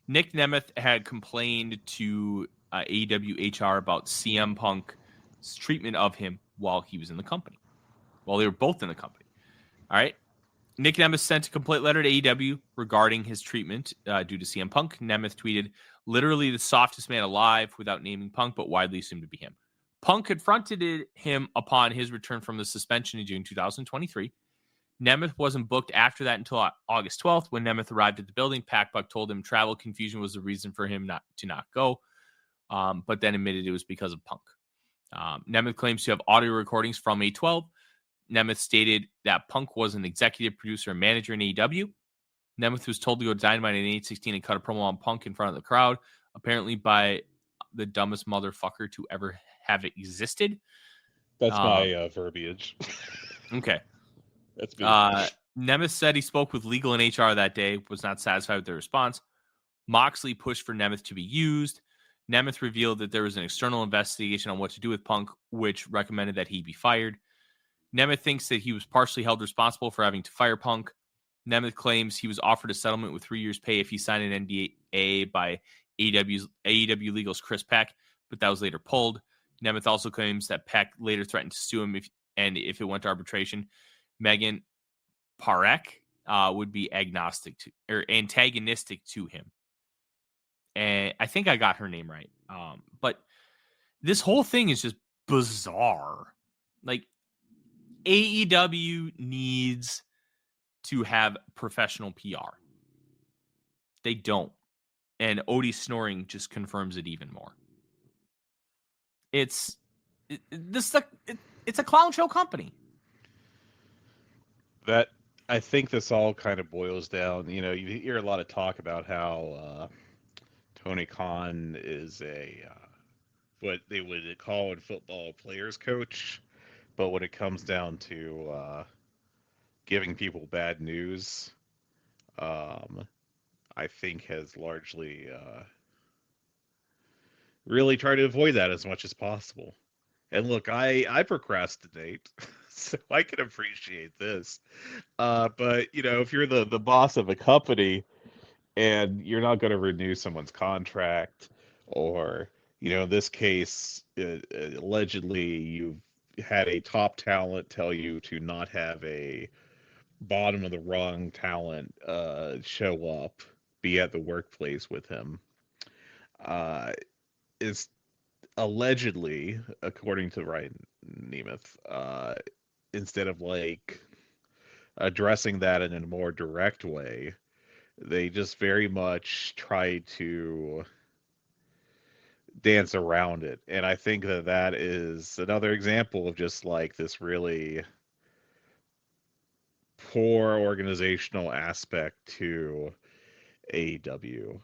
Nick Nemeth had complained to AEW HR about CM Punk's treatment of him while he was in the company. While they were both in the company. All right. Nick Nemeth sent a complaint letter to AEW regarding his treatment due to CM Punk. Nemeth tweeted, "Literally the softest man alive," without naming Punk, but widely assumed to be him. Punk confronted him upon his return from the suspension in June 2023. Nemeth wasn't booked after that until August 12th. When Nemeth arrived at the building, Pac-Buck told him travel confusion was the reason for him not to go, but then admitted it was because of Punk. Nemeth claims to have audio recordings from A12. Nemeth stated that Punk was an executive producer and manager in AEW. Nemeth was told to go to Dynamite in 816 and cut a promo on Punk in front of the crowd, apparently by the dumbest motherfucker to ever have existed. That's my verbiage. Okay. That's me. Nemeth said he spoke with legal and HR that day, was not satisfied with their response. Moxley pushed for Nemeth to be used. Nemeth revealed that there was an external investigation on what to do with Punk, which recommended that he be fired. Nemeth thinks that he was partially held responsible for having to fire Punk. Nemeth claims he was offered a settlement with 3 years' pay if he signed an NDA by AEW Legal's Chris Peck, but that was later pulled. Nemeth also claims that Peck later threatened to sue him if it went to arbitration. Megan Parek would be antagonistic to him. And I think I got her name right. But this whole thing is just bizarre. Like, AEW needs to have professional PR. They don't. And Odie's snoring just confirms it even more. It's a clown show company. That I think this all kind of boils down. You hear a lot of talk about how Tony Khan is what they would call in football a player's coach, but when it comes down to giving people bad news, I think has largely really tried to avoid that as much as possible. And look, I procrastinate, so I can appreciate this. But if you're the boss of a company and you're not going to renew someone's contract, or in this case, allegedly you've had a top talent tell you to not have a bottom of the rung talent show up be at the workplace with him, uh, is allegedly, according to Ryan Nemeth, instead of like addressing that in a more direct way, they just very much try to dance around it. And I think that that is another example of just like this really poor organizational aspect to AEW.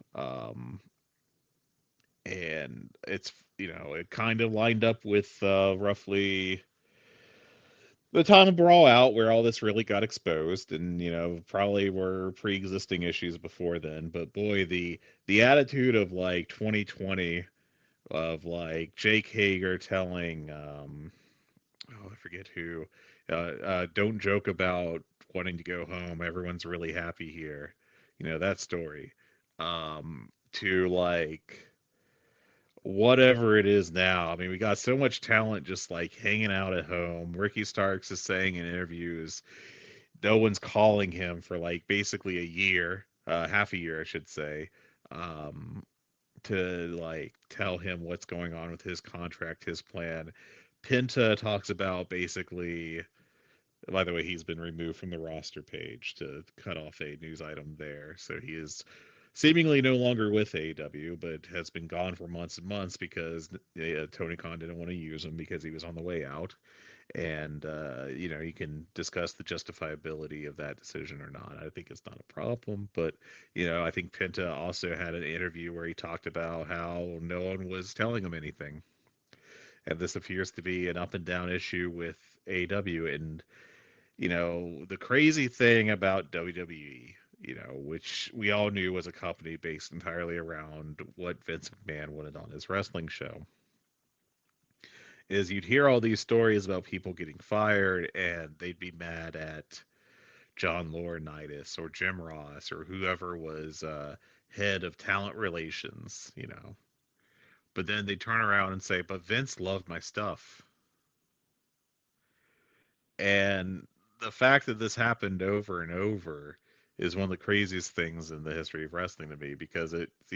And it's, it kind of lined up with roughly the time of Brawl Out where all this really got exposed, and probably were pre-existing issues before then. But boy, the attitude of like 2020, of like Jake Hager telling oh, I forget who, don't joke about wanting to go home, everyone's really happy here, that story, to like whatever it is now. I mean, we got so much talent just like hanging out at home. Ricky Starks is saying in interviews no one's calling him for like basically a year, half a year, I should say, um, to like tell him what's going on with his contract, his plan. Penta talks about basically, by the way, he's been removed from the roster page to cut off a news item there. So he is seemingly no longer with AEW, but has been gone for months and months because Tony Khan didn't want to use him because he was on the way out. And, you can discuss the justifiability of that decision or not. I think it's not a problem. But, I think Penta also had an interview where he talked about how no one was telling him anything. And this appears to be an up and down issue with AEW. And the crazy thing about WWE, which we all knew was a company based entirely around what Vince McMahon wanted on his wrestling show, is you'd hear all these stories about people getting fired and they'd be mad at John Laurinaitis or Jim Ross or whoever was head of talent relations. But then they turn around and say, but Vince loved my stuff. And the fact that this happened over and over is one of the craziest things in the history of wrestling to me, because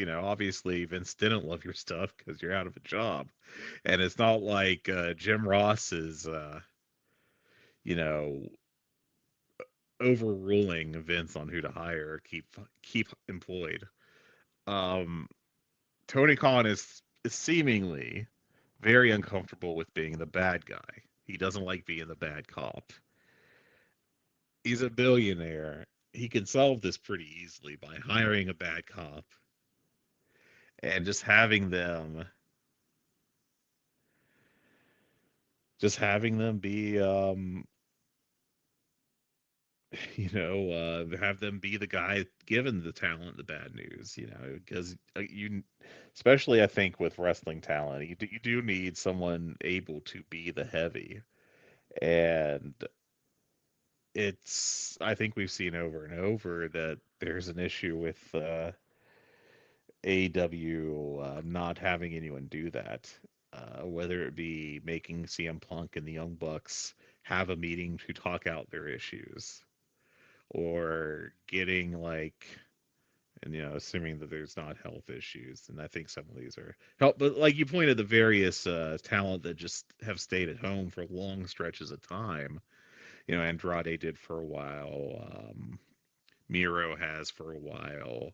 obviously Vince didn't love your stuff because you're out of a job. And it's not like Jim Ross is, you know, overruling Vince on who to hire or keep employed. Um, Tony Khan is seemingly very uncomfortable with being the bad guy. He doesn't like being the bad cop. He's a billionaire. He can solve this pretty easily by hiring a bad cop and just having them be have them be the guy giving the talent the bad news, because especially I think with wrestling talent, you do need someone able to be the heavy. And I think we've seen over and over that there's an issue with AEW not having anyone do that, whether it be making CM Punk and the Young Bucks have a meeting to talk out their issues, or getting like, and assuming that there's not health issues, and I think some of these are help, but like you pointed, the various talent that just have stayed at home for long stretches of time. Andrade did for a while. Miro has for a while.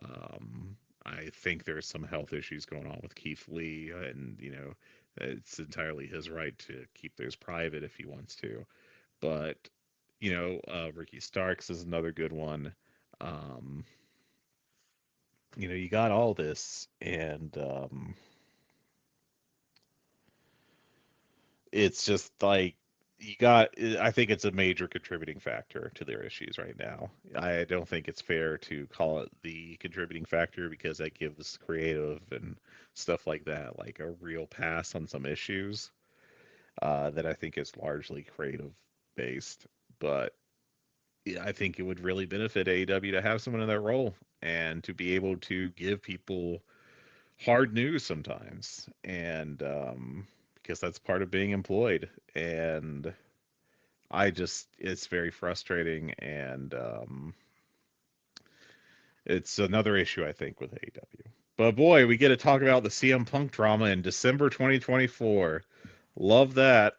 Um, I think there's some health issues going on with Keith Lee, and it's entirely his right to keep those private if he wants to. But Ricky Starks is another good one. Um, you got all this, and it's just like I think it's a major contributing factor to their issues right now. I don't think it's fair to call it the contributing factor, because that gives creative and stuff like that like a real pass on some issues that I think is largely creative based. But yeah, I think it would really benefit AEW to have someone in that role and to be able to give people hard news sometimes, and because that's part of being employed. And it's very frustrating, and It's another issue, I think, with AEW. But boy, we get to talk about the CM Punk drama in December 2024. Love that.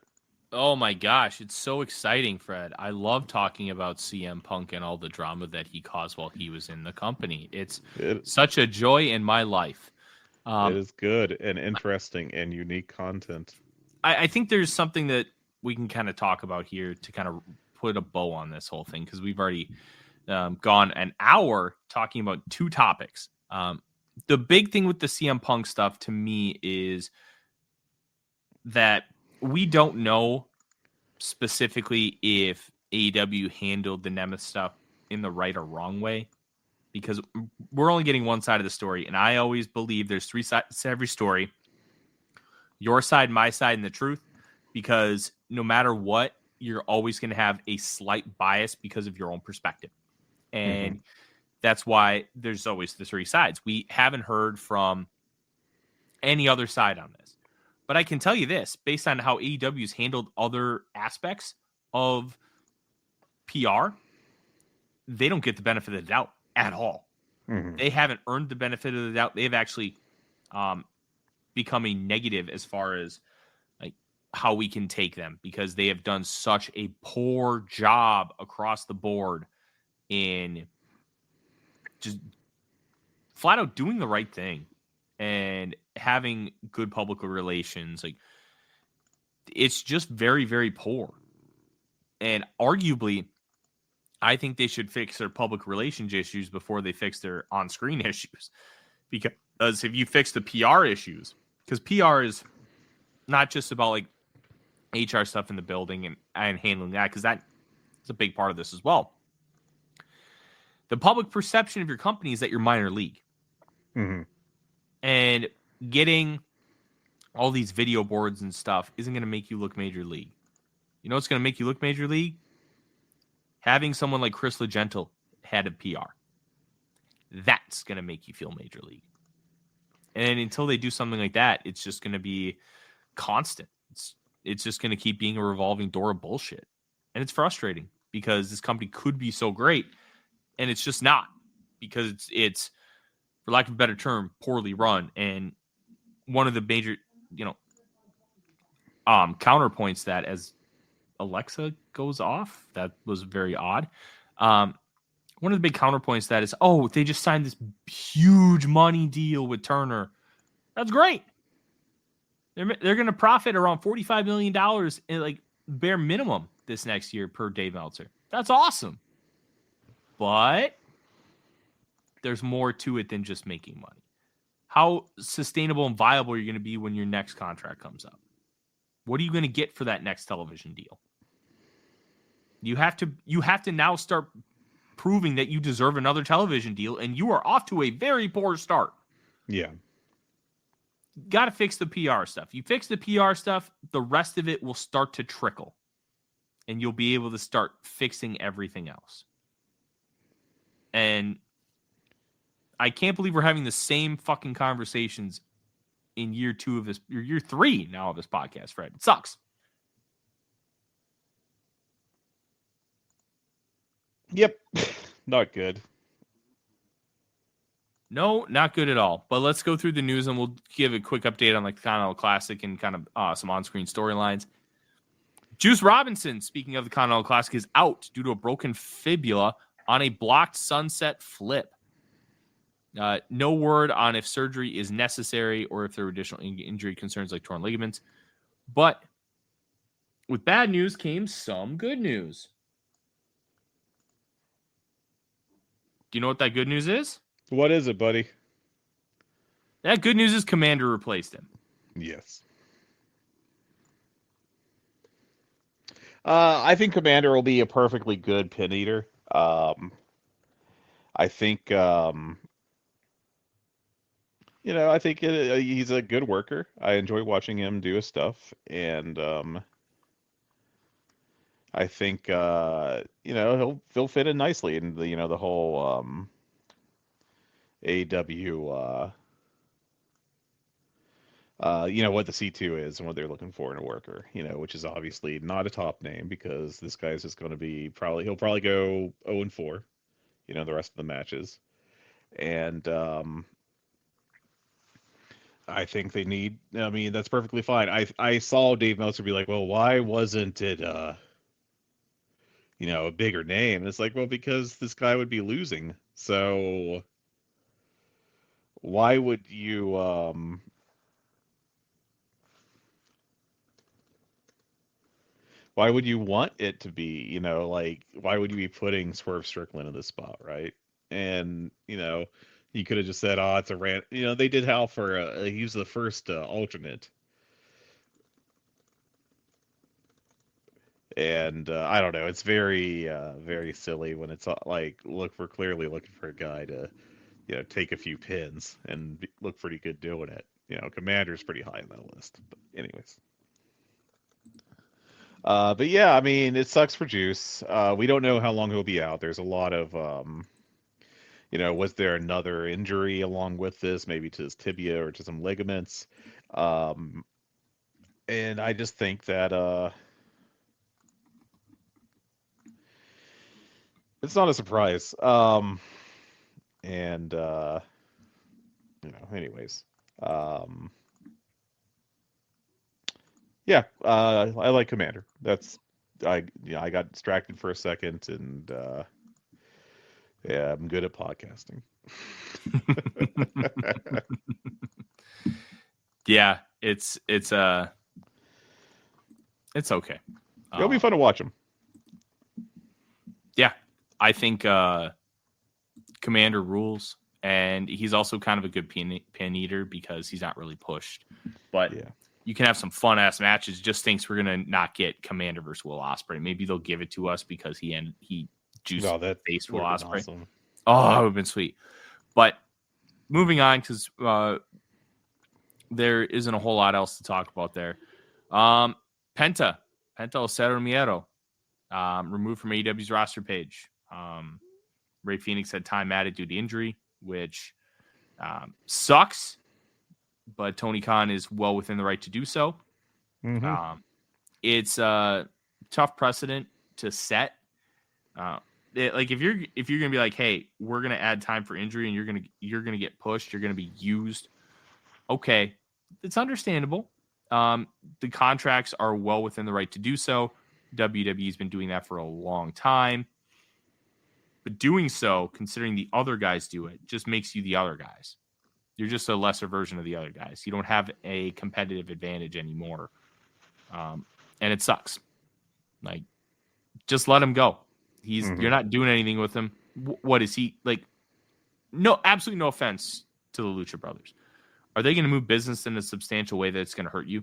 Oh my gosh, it's so exciting, Fred. I love talking about CM Punk and all the drama that he caused while he was in the company. It's It, such a joy in my life. it is good and interesting and unique content. I think there's something that we can kind of talk about here to kind of put a bow on this whole thing, because we've already gone an hour talking about two topics. The big thing with the CM Punk stuff to me is that we don't know specifically if AEW handled the Nemeth stuff in the right or wrong way, because we're only getting one side of the story. And I always believe there's three sides to every story: your side, my side, and the truth. Because no matter what, you're always going to have a slight bias because of your own perspective. And that's why there's always the three sides. We haven't heard from any other side on this. But I can tell you this, based on how AEW's handled other aspects of PR, they don't get the benefit of the doubt at all. They haven't earned the benefit of the doubt. They've actually become a negative as far as like how we can take them, because they have done such a poor job across the board in just flat out doing the right thing and having good public relations. Like, it's just very, very poor. And arguably, I think they should fix their public relations issues before they fix their on-screen issues. Because if you fix the PR issues, because PR is not just about like HR stuff in the building and handling that, because that is a big part of this as well. The public perception of your company is that you're minor league. And getting all these video boards and stuff isn't going to make you look major league. You know what's going to make you look major league? Having someone like Chris Legento head of PR. That's going to make you feel major league. And until they do something like that, it's just going to be constant. It's just going to keep being a revolving door of bullshit. And it's frustrating because this company could be so great, and it's just not, because it's for lack of a better term, poorly run. And one of the major, counterpoints that, as Alexa goes off, that was very odd. One of the big counterpoints that is, they just signed this huge money deal with Turner. That's great. They're going to profit around $45 million in like bare minimum this next year per Dave Meltzer. That's awesome. But there's more to it than just making money. How sustainable and viable are you going to be when your next contract comes up? What are you going to get for that next television deal? You have to now start proving that you deserve another television deal, and you are off to a very poor start. Yeah. Got to fix the PR stuff. You fix the PR stuff, the rest of it will start to trickle, and you'll be able to start fixing everything else. And I can't believe we're having the same fucking conversations in year 3 now of this podcast, Fred. It sucks. Yep. Not good. No, not good at all. But let's go through the news, and we'll give a quick update on like the Continental Classic and kind of some on-screen storylines. Juice Robinson, speaking of the Continental Classic, is out due to a broken fibula on a blocked sunset flip. No word on if surgery is necessary or if there are additional injury concerns like torn ligaments. But with bad news came some good news. Do you know what that good news is? What is it, buddy? That good news is Commander replaced him. Yes. I think Commander will be a perfectly good pin eater. I think, he's a good worker. I enjoy watching him do his stuff, and I think he'll fit in nicely in the whole AW what the C2 is and what they're looking for in a worker, which is obviously not a top name, because this guy's just going to be he'll probably go 0-4, the rest of the matches. And I think they need. I mean, that's perfectly fine. I saw Dave Meltzer be like, "Well, why wasn't it, a bigger name?" And it's like, well, because this guy would be losing. So why would you, why would you want it to be, like, why would you be putting Swerve Strickland in this spot, right? And you could have just said, "Oh, it's a rant." They did Hal for he was the first alternate. And I don't know. It's very, very silly when it's like, we're clearly looking for a guy to, take a few pins and look pretty good doing it. Commander's pretty high on that list. But anyways, but yeah, I mean, it sucks for Juice. We don't know how long he'll be out. There's a lot of, was there another injury along with this, maybe to his tibia or to some ligaments? And I just think that it's not a surprise. And anyways, um, yeah, I like Commander. I got distracted for a second, and yeah, I'm good at podcasting. Yeah, it's okay. It'll be fun to watch him. Yeah, I think Commander rules, and he's also kind of a good pin eater because he's not really pushed. But Yeah. you can have some fun ass matches. Just thinks we're gonna not get Commander versus Will Ospreay. Maybe they'll give it to us because he juiced faced Will Ospreay. Awesome. Oh, that would have been sweet. But moving on, because there isn't a whole lot else to talk about there. Penta El Cero Miedo, removed from AEW's roster page. Ray Phoenix had time added due to injury, which sucks, but Tony Khan is well within the right to do so. Mm-hmm. It's a tough precedent to set. Like if you're gonna be like, hey, we're gonna add time for injury and you're gonna get pushed, you're gonna be used. Okay, it's understandable. The contracts are well within the right to do so. WWE's been doing that for a long time. But doing so, considering the other guys do it, just makes you the other guys. You're just a lesser version of the other guys. You don't have a competitive advantage anymore. And it sucks. Like, just let him go. You're not doing anything with him. What is he like? No, absolutely no offense to the Lucha Brothers. Are they going to move business in a substantial way that's going to hurt you?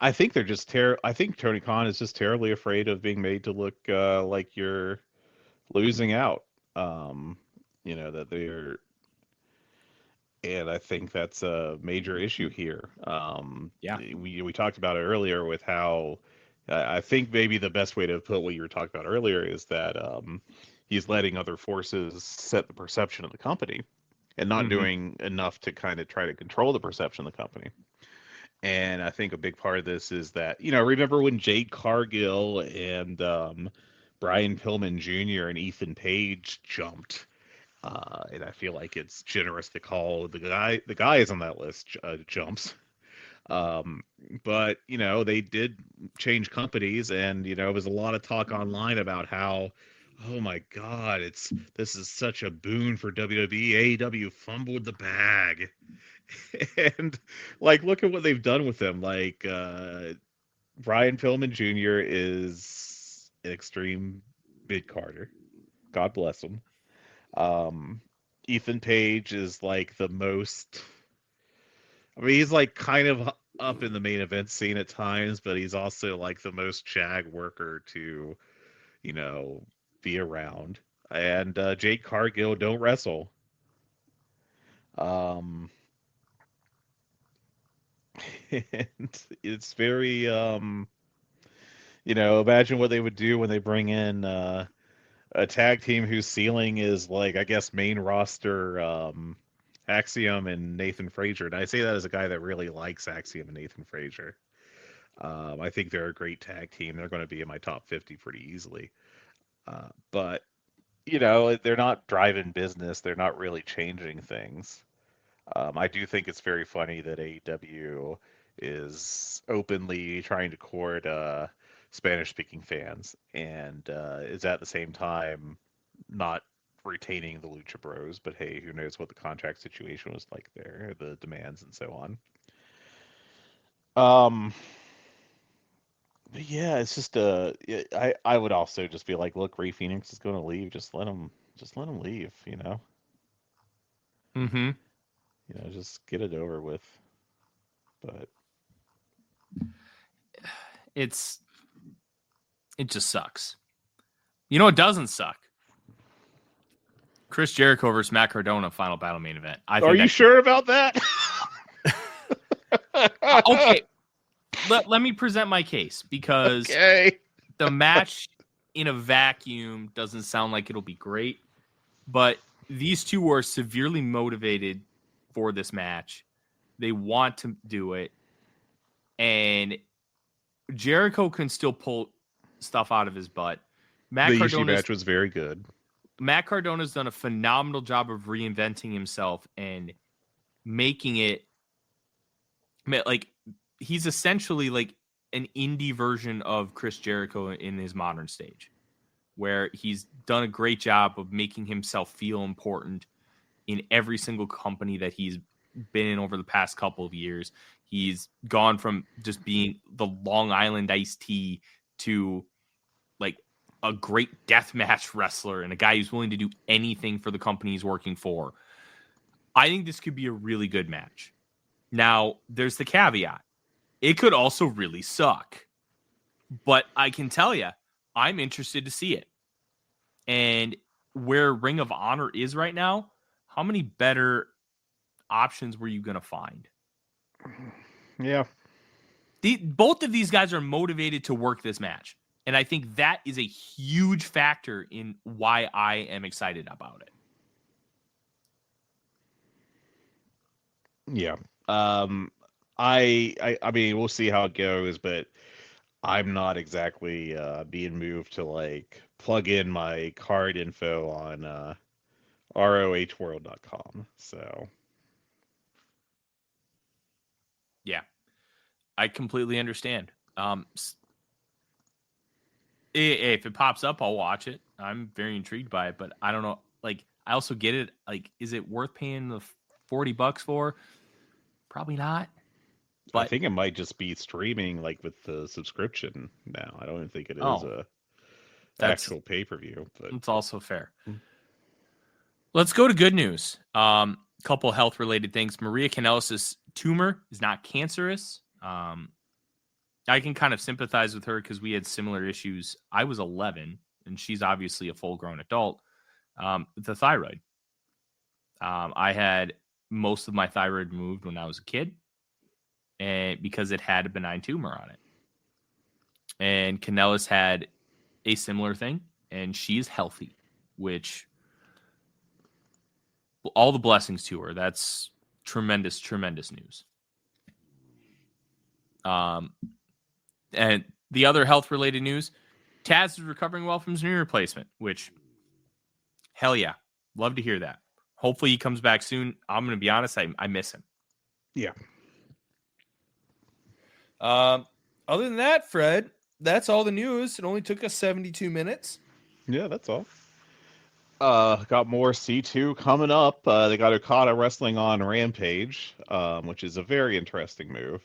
I think they're just I think Tony Khan is just terribly afraid of being made to look like you're losing out. That they're, and I think that's a major issue here. Yeah. We talked about it earlier with how I think maybe the best way to put what you were talking about earlier is that he's letting other forces set the perception of the company and not doing enough to kind of try to control the perception of the company. And I think a big part of this is that, remember when Jade Cargill and Brian Pillman Jr. and Ethan Page jumped? And I feel like it's generous to call the guys on that list jumps. But, they did change companies, and, it was a lot of talk online about how, oh my God, this is such a boon for WWE. AEW fumbled the bag. And like, look at what they've done with them. Like, Brian Pillman Jr. is an extreme mid-carder. God bless him. Ethan Page is like the most. I mean, he's like kind of up in the main event scene at times, but he's also like the most shag worker to, be around. And Jade Cargill don't wrestle. And it's very imagine what they would do when they bring in a tag team whose ceiling is like, I guess, main roster Axiom and Nathan Frazier. And I say that as a guy that really likes Axiom and Nathan Frazier. I think they're a great tag team. They're going to be in my top 50 pretty easily. But they're not driving business. They're not really changing things. I do think it's very funny that AEW is openly trying to court Spanish-speaking fans and is at the same time not retaining the Lucha Bros. But hey, who knows what the contract situation was like there, the demands and so on. Um, but yeah, it's just I would also just be like, look, Ray Phoenix is going to leave. Just let him leave. Mm-hmm. Just get it over with. But It just sucks. You know, it doesn't suck. Chris Jericho versus Matt Cardona final battle main event. Are you sure about that? Okay. Let me present my case because Okay. the match in a vacuum doesn't sound like it'll be great, but these two are severely motivated for this match. They want to do it, and Jericho can still pull stuff out of his butt. The Ishii match was very good. Matt Cardona's done a phenomenal job of reinventing himself and making it like he's essentially like an indie version of Chris Jericho in his modern stage, where he's done a great job of making himself feel important in every single company that he's been in over the past couple of years. He's gone from just being the Long Island iced tea to like a great deathmatch wrestler and a guy who's willing to do anything for the company he's working for. I think this could be a really good match. Now, there's the caveat. It could also really suck. But I can tell you, I'm interested to see it. And where Ring of Honor is right now, how many better options were you going to find? Yeah. Both of these guys are motivated to work this match. And I think that is a huge factor in why I am excited about it. Yeah. I mean, we'll see how it goes, but I'm not exactly being moved to like plug in my card info on rohworld.com. So Yeah, I completely understand. If it pops up, I'll watch it. I'm very intrigued by it, but I don't know. Like, I also get it. Like, is it worth paying the $40 for? Probably not. But I think it might just be streaming like with the subscription now. I don't even think it is a actual pay-per-view. But it's also fair. Let's go to good news. Couple health related things. Maria Kanellis' tumor is not cancerous. I can kind of sympathize with her because we had similar issues. I was 11, and she's obviously a full-grown adult. The thyroid. I had most of my thyroid removed when I was a kid, and because it had a benign tumor on it. And Kanellis had a similar thing, and she's healthy, which all the blessings to her. That's tremendous, tremendous news. And the other health-related news, Taz is recovering well from his knee replacement, which, hell yeah, love to hear that. Hopefully he comes back soon. I'm going to be honest, I miss him. Yeah. Other than that, Fred, that's all the news. It only took us 72 minutes. Yeah, that's all. Got more C2 coming up. They got Okada wrestling on Rampage, which is a very interesting move.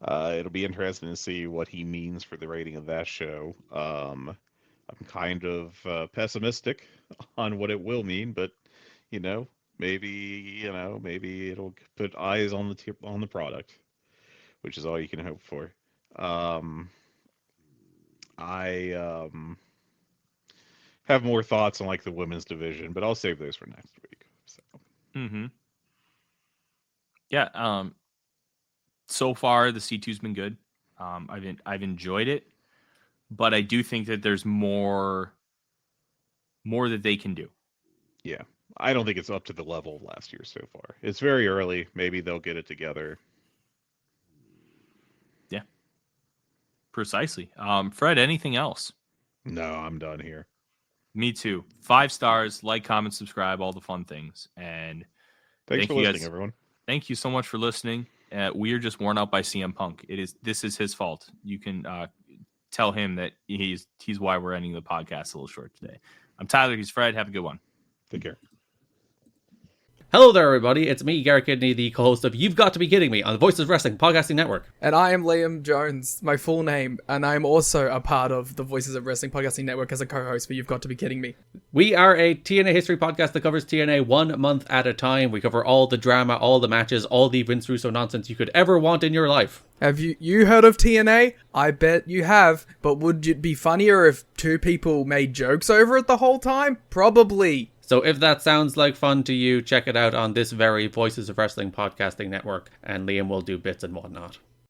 It'll be interesting to see what he means for the rating of that show. I'm kind of pessimistic on what it will mean, but maybe it'll put eyes on the product, which is all you can hope for. I have more thoughts on like the women's division, but I'll save those for next week. So. Mm-hmm. Yeah. So far the C2's been good. I've enjoyed it, but I do think that there's more that they can do. Yeah. I don't think it's up to the level of last year so far. It's very early. Maybe they'll get it together. Yeah. Precisely. Fred, anything else? No, I'm done here. Me too. 5 stars, like, comment, subscribe, all the fun things. And Thanks for you listening, guys. everyone. Thank you so much for listening. We are just worn out by CM Punk. This is his fault. You can tell him that he's why we're ending the podcast a little short today. I'm Tyler. He's Fred. Have a good one. Take care. Hello there, everybody. It's me, Garrett Kidney, the co-host of You've Got to Be Kidding Me on the Voices of Wrestling Podcasting Network. And I am Liam Jones, my full name, and I'm also a part of the Voices of Wrestling Podcasting Network as a co-host for You've Got to Be Kidding Me. We are a TNA history podcast that covers TNA 1 month at a time. We cover all the drama, all the matches, all the Vince Russo nonsense you could ever want in your life. Have you heard of TNA? I bet you have, but would it be funnier if 2 people made jokes over it the whole time? Probably. So if that sounds like fun to you, check it out on this very Voices of Wrestling Podcasting Network, and Liam will do bits and whatnot.